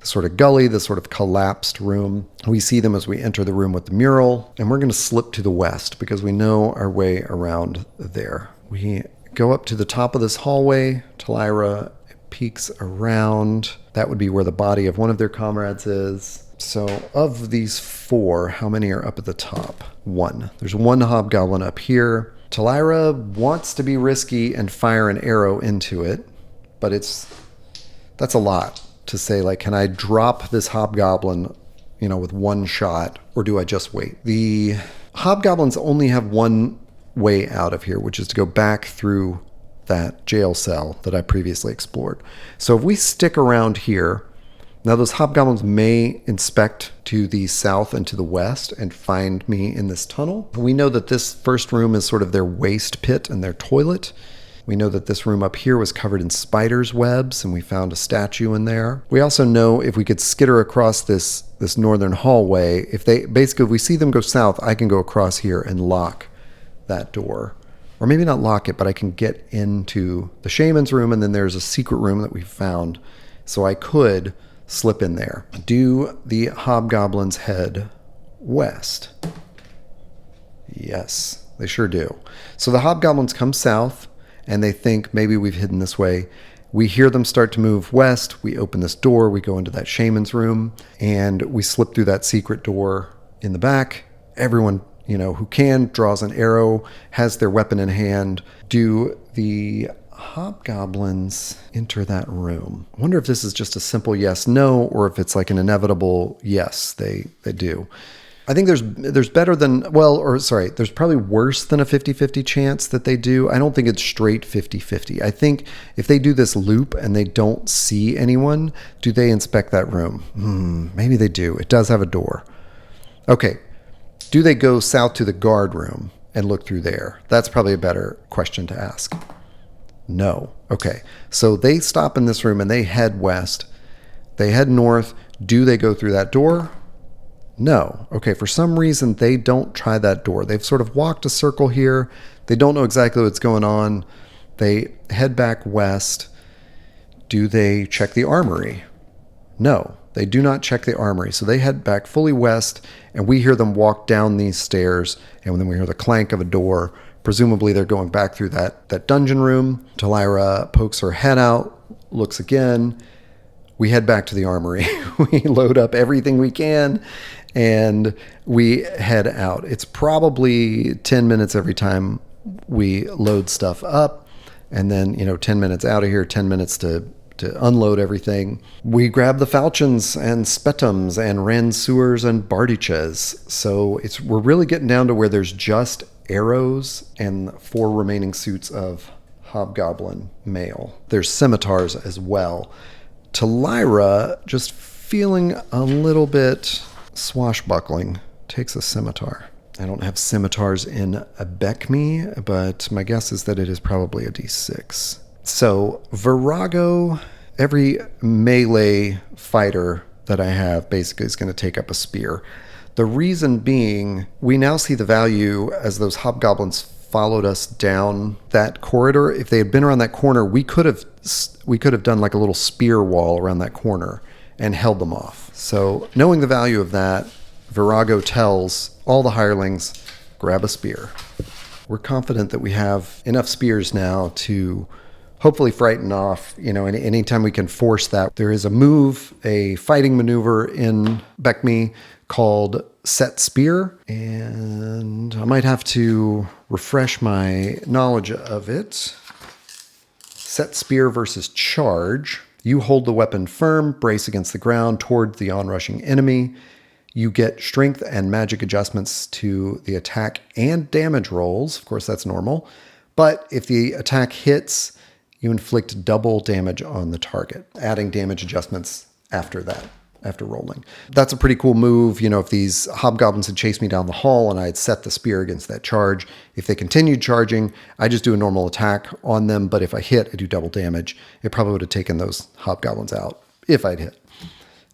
sort of gully, this sort of collapsed room. We see them as we enter the room with the mural, and we're going to slip to the west because we know our way around there. We go up to the top of this hallway. Talyra peeks around. That would be where the body of one of their comrades is. So of these 4, how many are up at the top? 1. There's 1 hobgoblin up here. Talyra wants to be risky and fire an arrow into it, but that's a lot to say, like, can I drop this hobgoblin, with 1 shot, or do I just wait? The hobgoblins only have 1 way out of here, which is to go back through that jail cell that I previously explored. So if we stick around here, now those hobgoblins may inspect to the south and to the west and find me in this tunnel. We know that this first room is sort of their waste pit and their toilet. We know that this room up here was covered in spiders' webs, and we found a statue in there. We also know if we could skitter across this northern hallway, if we see them go south, I can go across here and lock that door. Or maybe not lock it, but I can get into the shaman's room, and then there's a secret room that we found. So I could slip in there. Do the hobgoblins head west? Yes, they sure do. So the hobgoblins come south, and they think maybe we've hidden this way. We hear them start to move west. We open this door. We go into that shaman's room, and we slip through that secret door in the back. Everyone, who can, draws an arrow, has their weapon in hand. Do the hobgoblins enter that room? I wonder if this is just a simple yes, no, or if it's like an inevitable yes, they do. I think there's better than, there's probably worse than a 50-50 chance that they do. I don't think it's straight 50-50. I think if they do this loop and they don't see anyone, do they inspect that room? Maybe they do. It does have a door. Okay. Do they go south to the guard room and look through there? That's probably a better question to ask. No. Okay. So they stop in this room and they head west. They head north. Do they go through that door? No. Okay. For some reason, they don't try that door. They've sort of walked a circle here. They don't know exactly what's going on. They head back west. Do they check the armory? No. They do not check the armory. So they head back fully west, and we hear them walk down these stairs, and then we hear the clank of a door. Presumably they're going back through that dungeon room. Talyra pokes her head out, looks again. We head back to the armory. We load up everything we can, and we head out. It's probably 10 minutes every time we load stuff up, and then 10 minutes out of here, 10 minutes to unload everything. We grab the falchions and spetums and ransewers and bardiches. So we're really getting down to where there's just arrows and 4 remaining suits of hobgoblin mail. There's scimitars as well. Talyra, just feeling a little bit swashbuckling, takes a scimitar. I don't have scimitars in a Beck-me, but my guess is that it is probably a D6. So Virago, every melee fighter that I have basically is going to take up a spear. The reason being, we now see the value as those hobgoblins followed us down that corridor. If they had been around that corner, we could have done like a little spear wall around that corner and held them off. So knowing the value of that, Virago tells all the hirelings, grab a spear. We're confident that we have enough spears now to hopefully frighten off, and anytime we can force that. There is a fighting maneuver in Beck-me called Set Spear, and I might have to refresh my knowledge of it. Set Spear versus Charge. You hold the weapon firm, brace against the ground toward the onrushing enemy. You get strength and magic adjustments to the attack and damage rolls. Of course, that's normal. But if the attack hits, you inflict double damage on the target, adding damage adjustments after that, after rolling. That's a pretty cool move. If these hobgoblins had chased me down the hall and I had set the spear against that charge, if they continued charging, I just do a normal attack on them. But if I hit, I do double damage. It probably would have taken those hobgoblins out if I'd hit,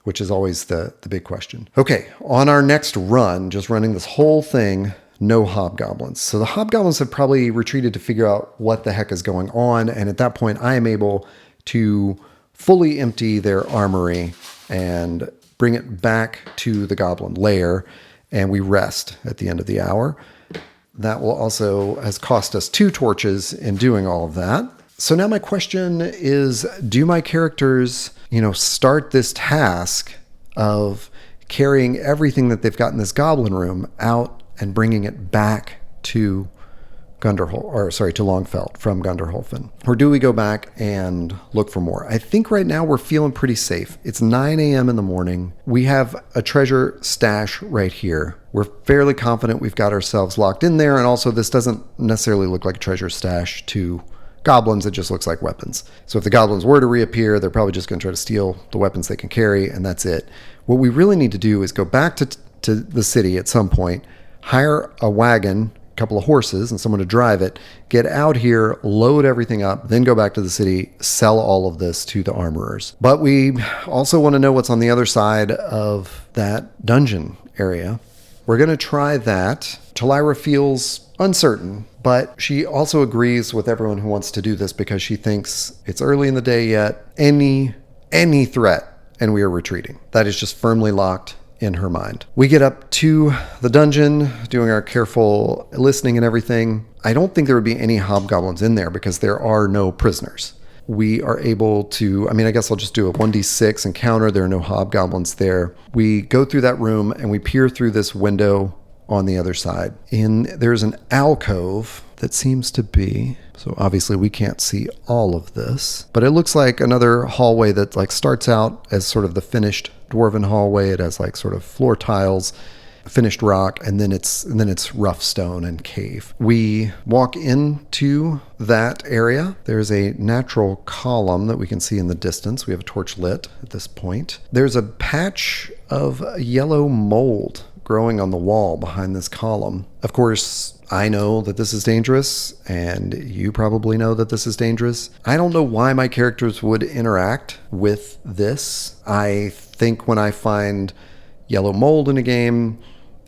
which is always the big question. Okay, on our next run, just running this whole thing, no hobgoblins. So the hobgoblins have probably retreated to figure out what the heck is going on. And at that point, I am able to fully empty their armory and bring it back to the goblin lair. And we rest at the end of the hour. That has cost us 2 torches in doing all of that. So now my question is, do my characters, start this task of carrying everything that they've got in this goblin room out and bringing it back to Longfeld from Gunderholfen? Or do we go back and look for more? I think right now we're feeling pretty safe. It's 9 a.m. in the morning. We have a treasure stash right here. We're fairly confident we've got ourselves locked in there. And also this doesn't necessarily look like a treasure stash to goblins. It just looks like weapons. So if the goblins were to reappear, they're probably just going to try to steal the weapons they can carry, and that's it. What we really need to do is go back to the city at some point, hire a wagon, a couple of horses, and someone to drive it, get out here, load everything up, then go back to the city, sell all of this to the armorers. But we also want to know what's on the other side of that dungeon area. We're going to try that. Talyra feels uncertain, but she also agrees with everyone who wants to do this because she thinks it's early in the day yet. Any threat, and we are retreating. That is just firmly locked in her mind. We get up to the dungeon, doing our careful listening and everything. I don't think there would be any hobgoblins in there because there are no prisoners. We are able to, I guess I'll just do a 1d6 encounter. There are no hobgoblins there. We go through that room and we peer through this window on the other side. There's an alcove that seems to be, so obviously we can't see all of this, but it looks like another hallway that like starts out as sort of the finished dwarven hallway. It has like sort of floor tiles, finished rock, and then it's rough stone and cave. We walk into that area. There's a natural column that we can see in the distance. We have a torch lit at this point. There's a patch of yellow mold growing on the wall behind this column. Of course, I know that this is dangerous, and you probably know that this is dangerous. I don't know why my characters would interact with this. I think when I find yellow mold in a game,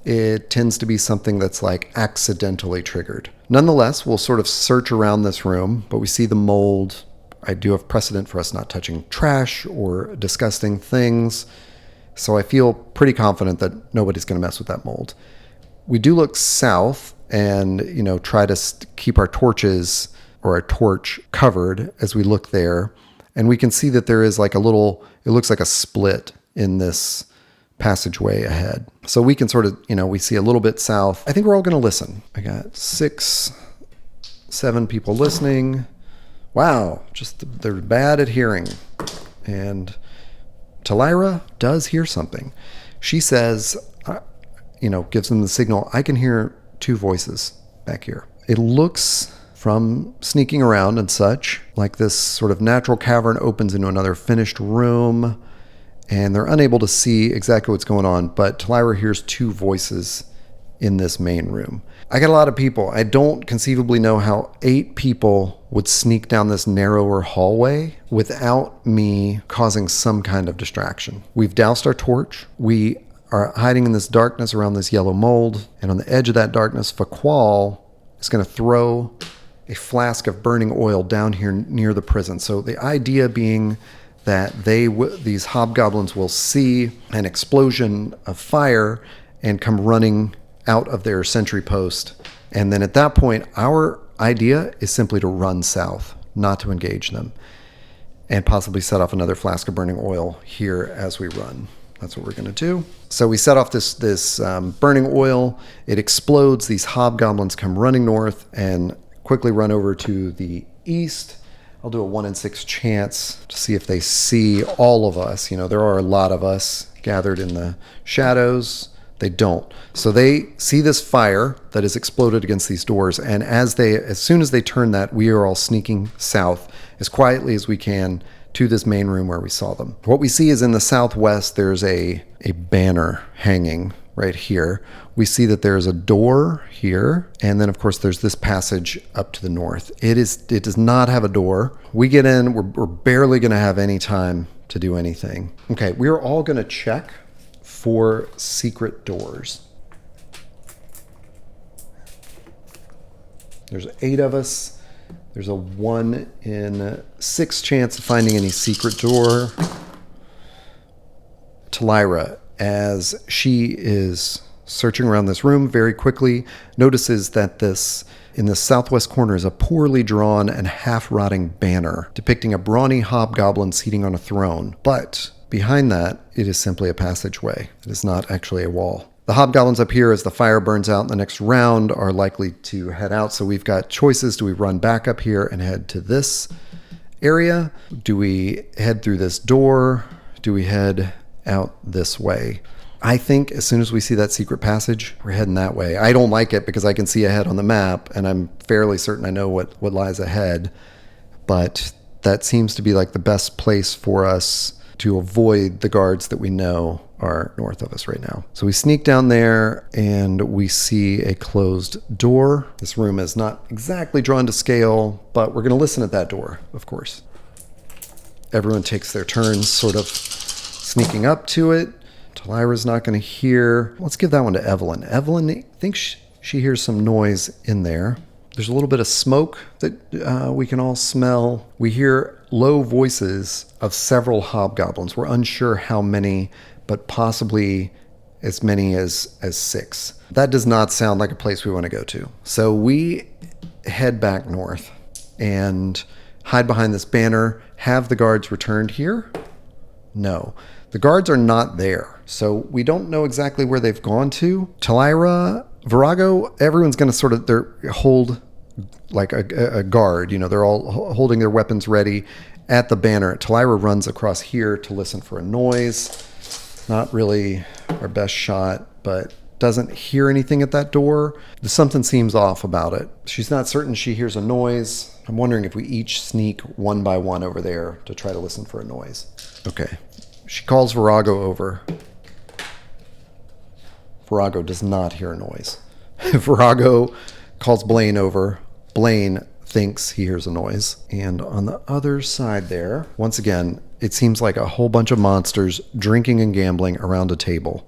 it tends to be something that's like accidentally triggered. Nonetheless, we'll sort of search around this room, but we see the mold. I do have precedent for us not touching trash or disgusting things, so I feel pretty confident that nobody's going to mess with that mold. We do look south and, try to keep our torches or our torch covered as we look there, and we can see that there is like it looks like a split in this passageway ahead. So we can sort of, we see a little bit south. I think we're all going to listen. I got 6, 7 people listening. Wow, they're bad at hearing. And Talyra does hear something. She says, gives them the signal, I can hear 2 voices back here. It looks, from sneaking around and such, like this sort of natural cavern opens into another finished room, and they're unable to see exactly what's going on, but Talyra hears 2 voices in this main room. I got a lot of people. I don't conceivably know how 8 people would sneak down this narrower hallway without me causing some kind of distraction. We've doused our torch. We are hiding in this darkness around this yellow mold, and on the edge of that darkness, Faqual is going to throw a flask of burning oil down here near the prison. So the idea being that these hobgoblins will see an explosion of fire and come running out of their sentry post. And then at that point, our idea is simply to run south, not to engage them, and possibly set off another flask of burning oil here as we run. That's what we're going to do. So we set off this burning oil. It explodes. These hobgoblins come running north and quickly run over to the east. I'll do a 1 in 6 chance to see if they see all of us. There are a lot of us gathered in the shadows. They don't. So they see this fire that has exploded against these doors, and as soon as they turn that, we are all sneaking south as quietly as we can to this main room where we saw them. What we see is in the southwest, there's a banner hanging right here. We see that there's a door here, and then of course there's this passage up to the north. It does not have a door. We get in, we're barely going to have any time to do anything. Okay, we're all going to check for secret doors. There's 8 of us. There's a 1 in 6 chance of finding any secret door. Talyra, as she is searching around this room very quickly, notices that in the southwest corner is a poorly drawn and half-rotting banner depicting a brawny hobgoblin seating on a throne. But behind that, it is simply a passageway. It is not actually a wall. The hobgoblins up here, as the fire burns out in the next round, are likely to head out. So we've got choices. Do we run back up here and head to this area? Do we head through this door? Do we head out this way? I think as soon as we see that secret passage, we're heading that way. I don't like it because I can see ahead on the map, and I'm fairly certain I know what lies ahead. But that seems to be like the best place for us to avoid the guards that we know are north of us right now. So we sneak down there and we see a closed door. This room is not exactly drawn to scale, but we're going to listen at that door, of course. Everyone takes their turns sort of sneaking up to it. Talyra's not going to hear. Let's give that one to Evelyn. Evelyn thinks she hears some noise in there. There's a little bit of smoke that we can all smell. We hear low voices of several hobgoblins. We're unsure how many, but possibly as many as 6. That does not sound like a place we want to go to. So we head back north and hide behind this banner. Have the guards returned here? No. The guards are not there, so we don't know exactly where they've gone to. Talyra Virago, everyone's going to sort of hold like a guard. They're all holding their weapons ready at the banner. Talyra runs across here to listen for a noise. Not really our best shot, but doesn't hear anything at that door. Something seems off about it. She's not certain she hears a noise. I'm wondering if we each sneak one by one over there to try to listen for a noise. Okay. She calls Virago over. Virago does not hear a noise. Virago calls Blaine over. Blaine thinks he hears a noise. And on the other side there, once again, it seems like a whole bunch of monsters drinking and gambling around a table.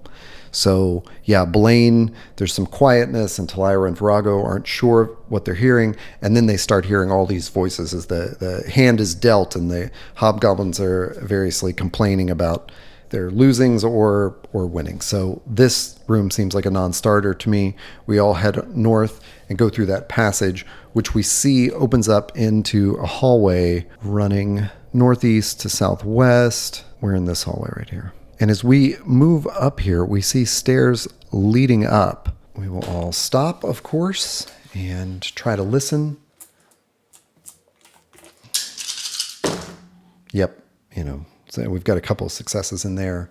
So, yeah, Blaine, there's some quietness, and Talyra and Virago aren't sure what they're hearing. And then they start hearing all these voices as the hand is dealt, and the hobgoblins are variously complaining about their losings or winning. So this room seems like a non-starter to me. We all head north and go through that passage, which we see opens up into a hallway running northeast to southwest. We're in this hallway right here. And as we move up here, we see stairs leading up. We will all stop, of course, and try to listen. Yep, so we've got a couple of successes in there.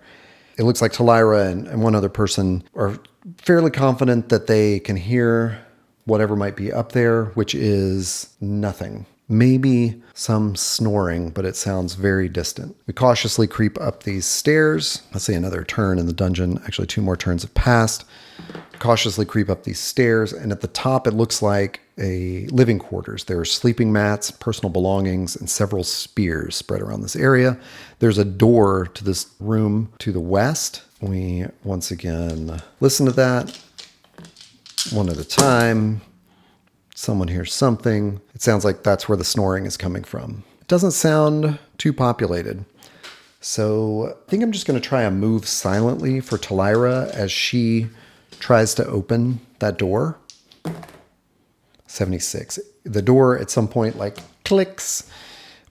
It looks like Talyra and one other person are fairly confident that they can hear whatever might be up there, which is nothing. Maybe some snoring, but it sounds very distant. We cautiously creep up these stairs. Let's say another turn in the dungeon. Actually, 2 more turns have passed. Cautiously creep up these stairs, and at the top it looks like a living quarters. There are sleeping mats, personal belongings, and several spears spread around this area. There's a door to this room to the west. We once again listen to that one at a time. Someone hears something. It sounds like that's where the snoring is coming from. It doesn't sound too populated. So I think I'm just going to try a move silently for Talyra as she tries to open that door. 76. The door at some point clicks,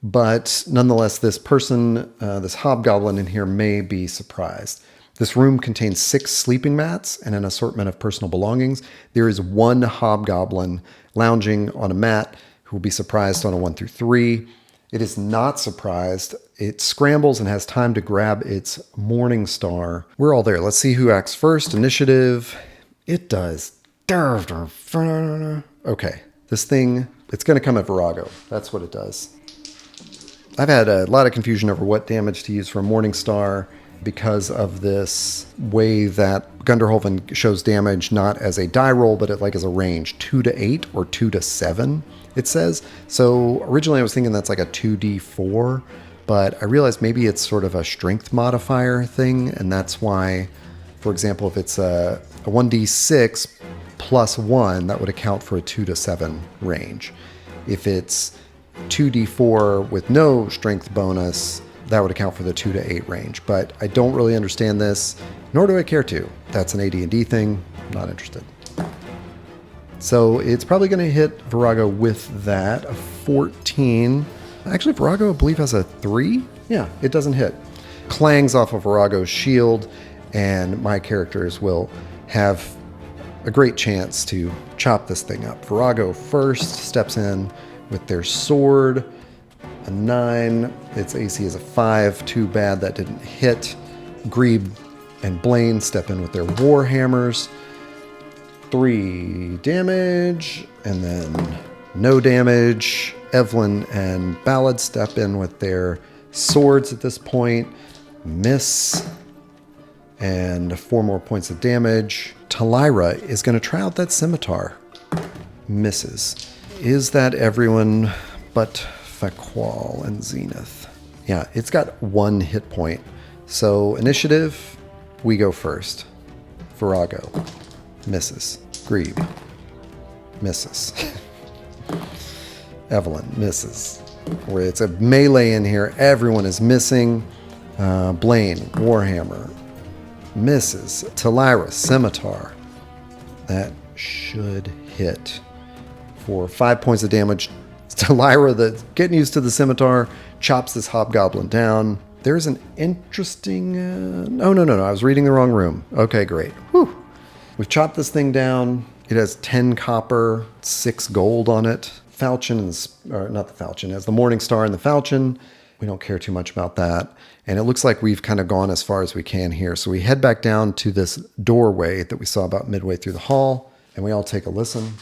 but nonetheless, this person, this hobgoblin in here may be surprised. This room contains 6 sleeping mats and an assortment of personal belongings. There is one hobgoblin lounging on a mat who will be surprised on a 1 through 3. It is not surprised. It scrambles and has time to grab its morning star. We're all there. Let's see who acts first. Initiative. It does. Okay. This thing, it's going to come at Virago. That's what it does. I've had a lot of confusion over what damage to use for a morning star, because of this way that Gunderholfen shows damage not as a die roll, but as a range, 2 to 8 or 2 to 7, it says. So originally I was thinking that's like a 2d4, but I realized maybe it's sort of a strength modifier thing, and that's why, for example, if it's a 1d6 plus 1, that would account for a 2 to 7 range. If it's 2d4 with no strength bonus, that would account for the 2 to 8 range. But I don't really understand this, nor do I care to. That's an AD&D thing. I'm not interested. So it's probably going to hit Virago with that. A 14. Actually, Virago, I believe, has a 3. Yeah, it doesn't hit. Clangs off of Virago's shield, and my characters will have a great chance to chop this thing up. Virago first steps in with their sword. A 9. Its AC is a 5. Too bad that didn't hit. Grebe and Blaine step in with their war hammers. 3 damage, and then no damage. Evelyn and Ballad step in with their swords at this point. Miss. And 4 more points of damage. Talyra is going to try out that scimitar. Misses. Is that everyone but Faqual and Zenith? Yeah, it's got 1 hit point. So initiative, we go first. Virago. Misses. Grebe. Misses. Evelyn. Misses. It's a melee in here. Everyone is missing. Blaine. Warhammer. Misses. Talyra. Scimitar. That should hit for 5 points of damage. Talyra, that's getting used to the scimitar, chops this hobgoblin down. There's an interesting... No. I was reading the wrong room. Okay, great. Whew. We've chopped this thing down. It has 10 copper, 6 gold on it. Falchion, or not the Falchion, it has the Morning Star and the Falchion. We don't care too much about that. And it looks like we've kind of gone as far as we can here. So we head back down to this doorway that we saw about midway through the hall, and we all take a listen.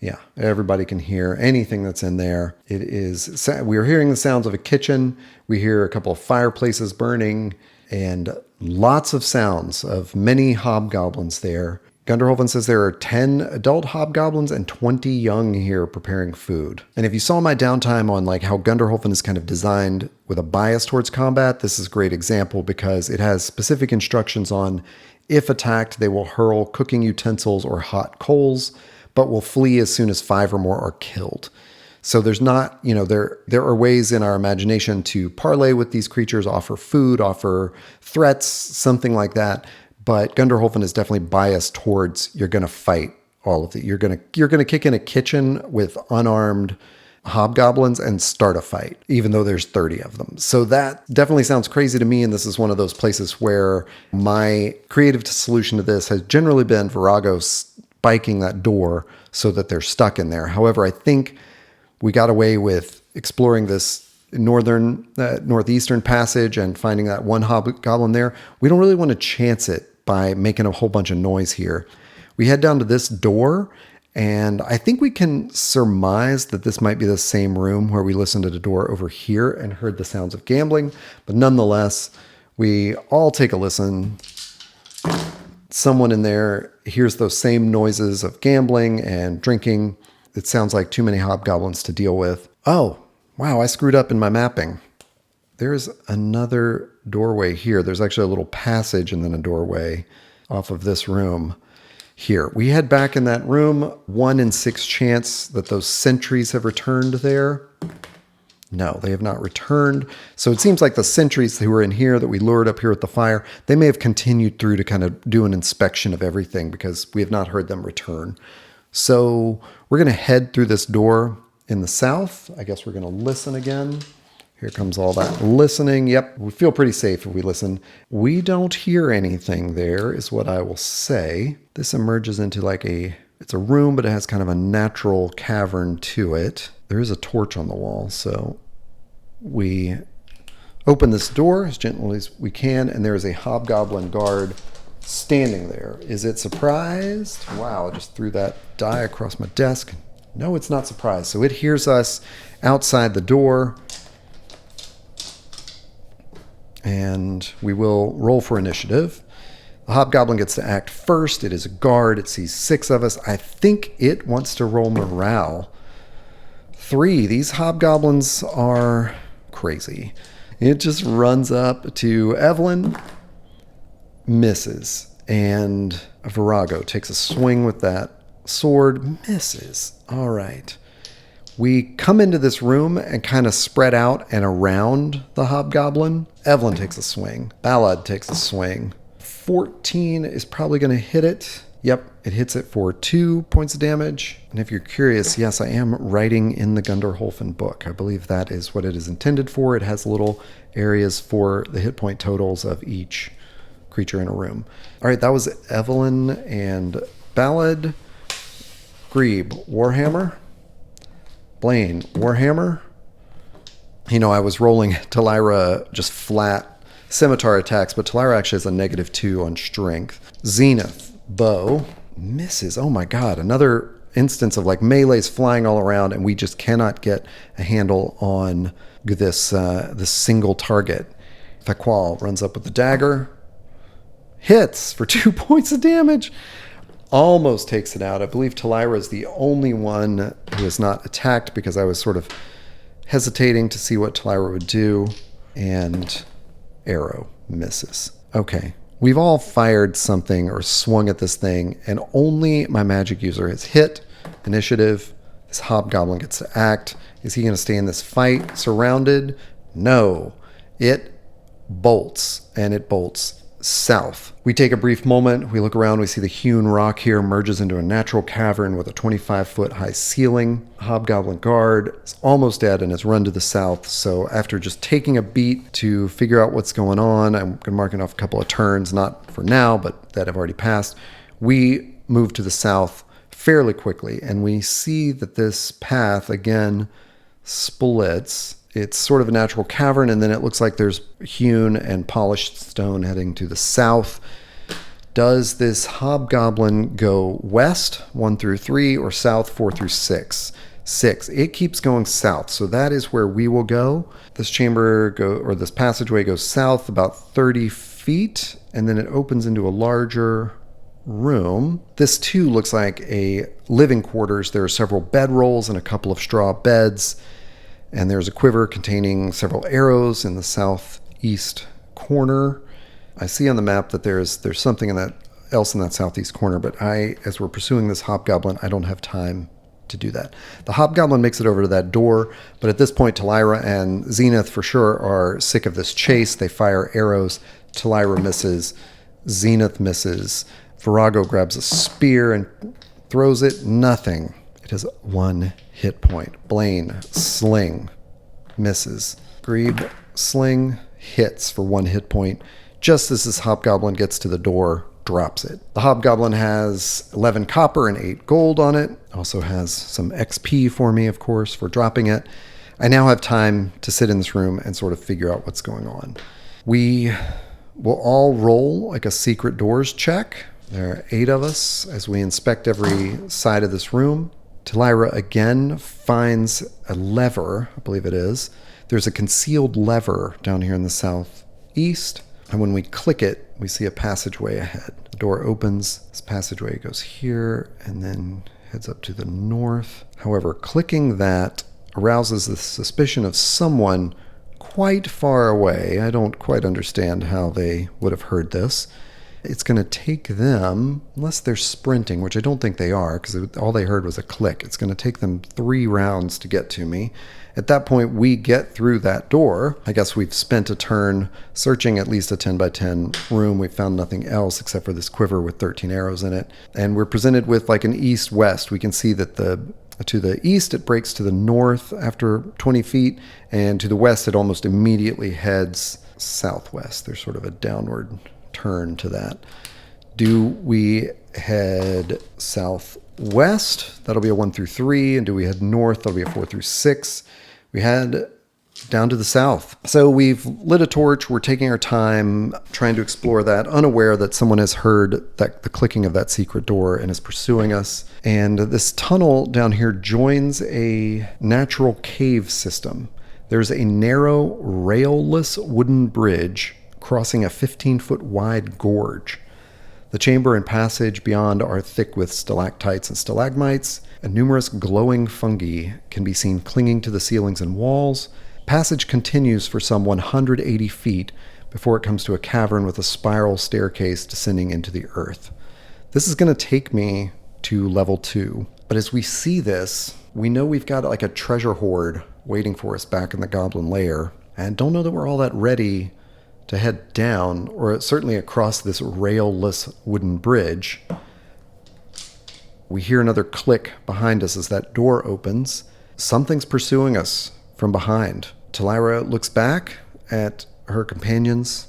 Yeah, everybody can hear anything that's in there. We're hearing the sounds of a kitchen. We hear a couple of fireplaces burning and lots of sounds of many hobgoblins there. Gunderholfen says there are 10 adult hobgoblins and 20 young here preparing food. And if you saw my downtime on like how Gunderholfen is kind of designed with a bias towards combat, this is a great example because it has specific instructions on if attacked, they will hurl cooking utensils or hot coals, but will flee as soon as 5 or more are killed. So there's not, there are ways in our imagination to parlay with these creatures, offer food, offer threats, something like that. But Gunderholfen is definitely biased towards you're going to fight all of it. You're going to kick in a kitchen with unarmed hobgoblins and start a fight, even though there's 30 of them. So that definitely sounds crazy to me. And this is one of those places where my creative solution to this has generally been Virago spiking that door so that they're stuck in there. However, I think we got away with exploring this northeastern passage and finding that one hobgoblin there. We don't really want to chance it by making a whole bunch of noise here. We head down to this door, and I think we can surmise that this might be the same room where we listened to the door over here and heard the sounds of gambling. But nonetheless, we all take a listen. Someone in there hears those same noises of gambling and drinking. It sounds like too many hobgoblins to deal with. Oh, wow, I screwed up in my mapping. There's another doorway here. There's actually a little passage and then a doorway off of this room here. We head back in that room. 1 in 6 chance that those sentries have returned there. No, they have not returned. So it seems like the sentries who were in here that we lured up here with the fire, they may have continued through to kind of do an inspection of everything because we have not heard them return. So we're going to head through this door in the south. I guess we're going to listen again. Here comes all that listening. Yep, we feel pretty safe if we listen. We don't hear anything there, is what I will say. This emerges into it's a room, but it has kind of a natural cavern to it. There is a torch on the wall, so we open this door as gently as we can, and there is a hobgoblin guard standing there. Is it surprised? Wow, I just threw that die across my desk. No, it's not surprised. So it hears us outside the door. And we will roll for initiative. The hobgoblin gets to act first. It is a guard. It sees 6 of us. I think it wants to roll morale. 3. These hobgoblins are crazy. It just runs up to Evelyn, misses. And Virago takes a swing with that sword, misses. All right. We come into this room and kind of spread out and around the hobgoblin. Evelyn takes a swing. Ballad takes a swing. 14 is probably going to hit it. Yep, it hits it for 2 points of damage. And if you're curious, yes, I am writing in the Gunderholfen book. I believe that is what it is intended for. It has little areas for the hit point totals of each creature in a room. All right, that was Evelyn and Ballad. Grebe, Warhammer. Blaine, Warhammer. I was rolling Talyra just flat scimitar attacks, but Talyra actually has a -2 on strength. Zenith, bow, misses. Oh my god, another instance of melees flying all around, and we just cannot get a handle on this single target. Faqual runs up with the dagger, hits for 2 points of damage. Almost takes it out. I believe Talyra is the only one who is not attacked because I was sort of hesitating to see what Talyra would do. And arrow misses. Okay. We've all fired something or swung at this thing, and only my magic user has hit. Initiative. This hobgoblin gets to act. Is he going to stay in this fight surrounded? No. It bolts, and it bolts south. We take a brief moment, we look around, we see the hewn rock here merges into a natural cavern with a 25-foot high ceiling. Hobgoblin guard is almost dead and has run to the south, so after just taking a beat to figure out what's going on, I'm marking off a couple of turns, not for now, but that have already passed, we move to the south fairly quickly, and we see that this path, again, splits. It's sort of a natural cavern, and then it looks like there's hewn and polished stone heading to the south. Does this hobgoblin go west, 1 through 3, or south, 4 through 6? 6. It keeps going south, so that is where we will go. This this passageway goes south about 30 feet, and then it opens into a larger room. This too looks like a living quarters. There are several bedrolls and a couple of straw beds. And there's a quiver containing several arrows in the southeast corner. I see on the map that there's something else in that southeast corner, but as we're pursuing this hobgoblin, I don't have time to do that. The hobgoblin makes it over to that door, but at this point, Talyra and Zenith for sure are sick of this chase. They fire arrows. Talyra misses. Zenith misses. Virago grabs a spear and throws it. Nothing. It has 1 hit point. Blaine, sling, misses. Grebe, sling, hits for 1 hit point. Just as this hobgoblin gets to the door, drops it. The hobgoblin has 11 copper and 8 gold on it. Also has some XP for me, of course, for dropping it. I now have time to sit in this room and sort of figure out what's going on. We will all roll like a secret doors check. There are 8 of us as we inspect every side of this room. Talyra again finds a lever, I believe it is. There's a concealed lever down here in the southeast, and when we click it, we see a passageway ahead. The door opens, this passageway goes here, and then heads up to the north. However, clicking that arouses the suspicion of someone quite far away. I don't quite understand how they would have heard this. It's going to take them, unless they're sprinting, which I don't think they are, because all they heard was a click. It's going to take them 3 rounds to get to me. At that point, we get through that door. I guess we've spent a turn searching at least a 10 by 10 room. We found nothing else except for this quiver with 13 arrows in it. And we're presented with like an east-west. We can see that to the east, it breaks to the north after 20 feet, and to the west, it almost immediately heads southwest. There's sort of a downward turn to that. Do we head southwest? That'll be a 1 through 3. And do we head north? That'll be a 4 through 6. We head down to the south. So we've lit a torch. We're taking our time trying to explore that, unaware that someone has heard the clicking of that secret door and is pursuing us. And this tunnel down here joins a natural cave system. There's a narrow, railless wooden bridge crossing a 15-foot wide gorge. The chamber and passage beyond are thick with stalactites and stalagmites, and numerous glowing fungi can be seen clinging to the ceilings and walls. Passage continues for some 180 feet before it comes to a cavern with a spiral staircase descending into the earth. This is going to take me to level 2. But as we see this, we know we've got like a treasure hoard waiting for us back in the goblin lair, and don't know that we're all that ready to head down, or certainly across this railless wooden bridge. We hear another click behind us as that door opens. Something's pursuing us from behind. Talyra looks back at her companions.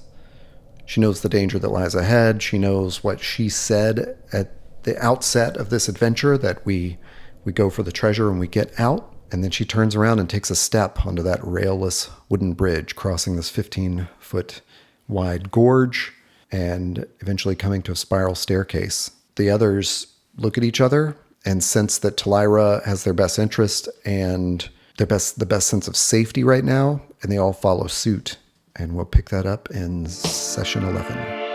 She knows the danger that lies ahead. She knows what she said at the outset of this adventure, that we go for the treasure and we get out. And then she turns around and takes a step onto that railless wooden bridge, crossing this 15-foot wide gorge and eventually coming to a spiral staircase. The others look at each other and sense that Talyra has their best interest and the best sense of safety right now, and they all follow suit. And we'll pick that up in session 11.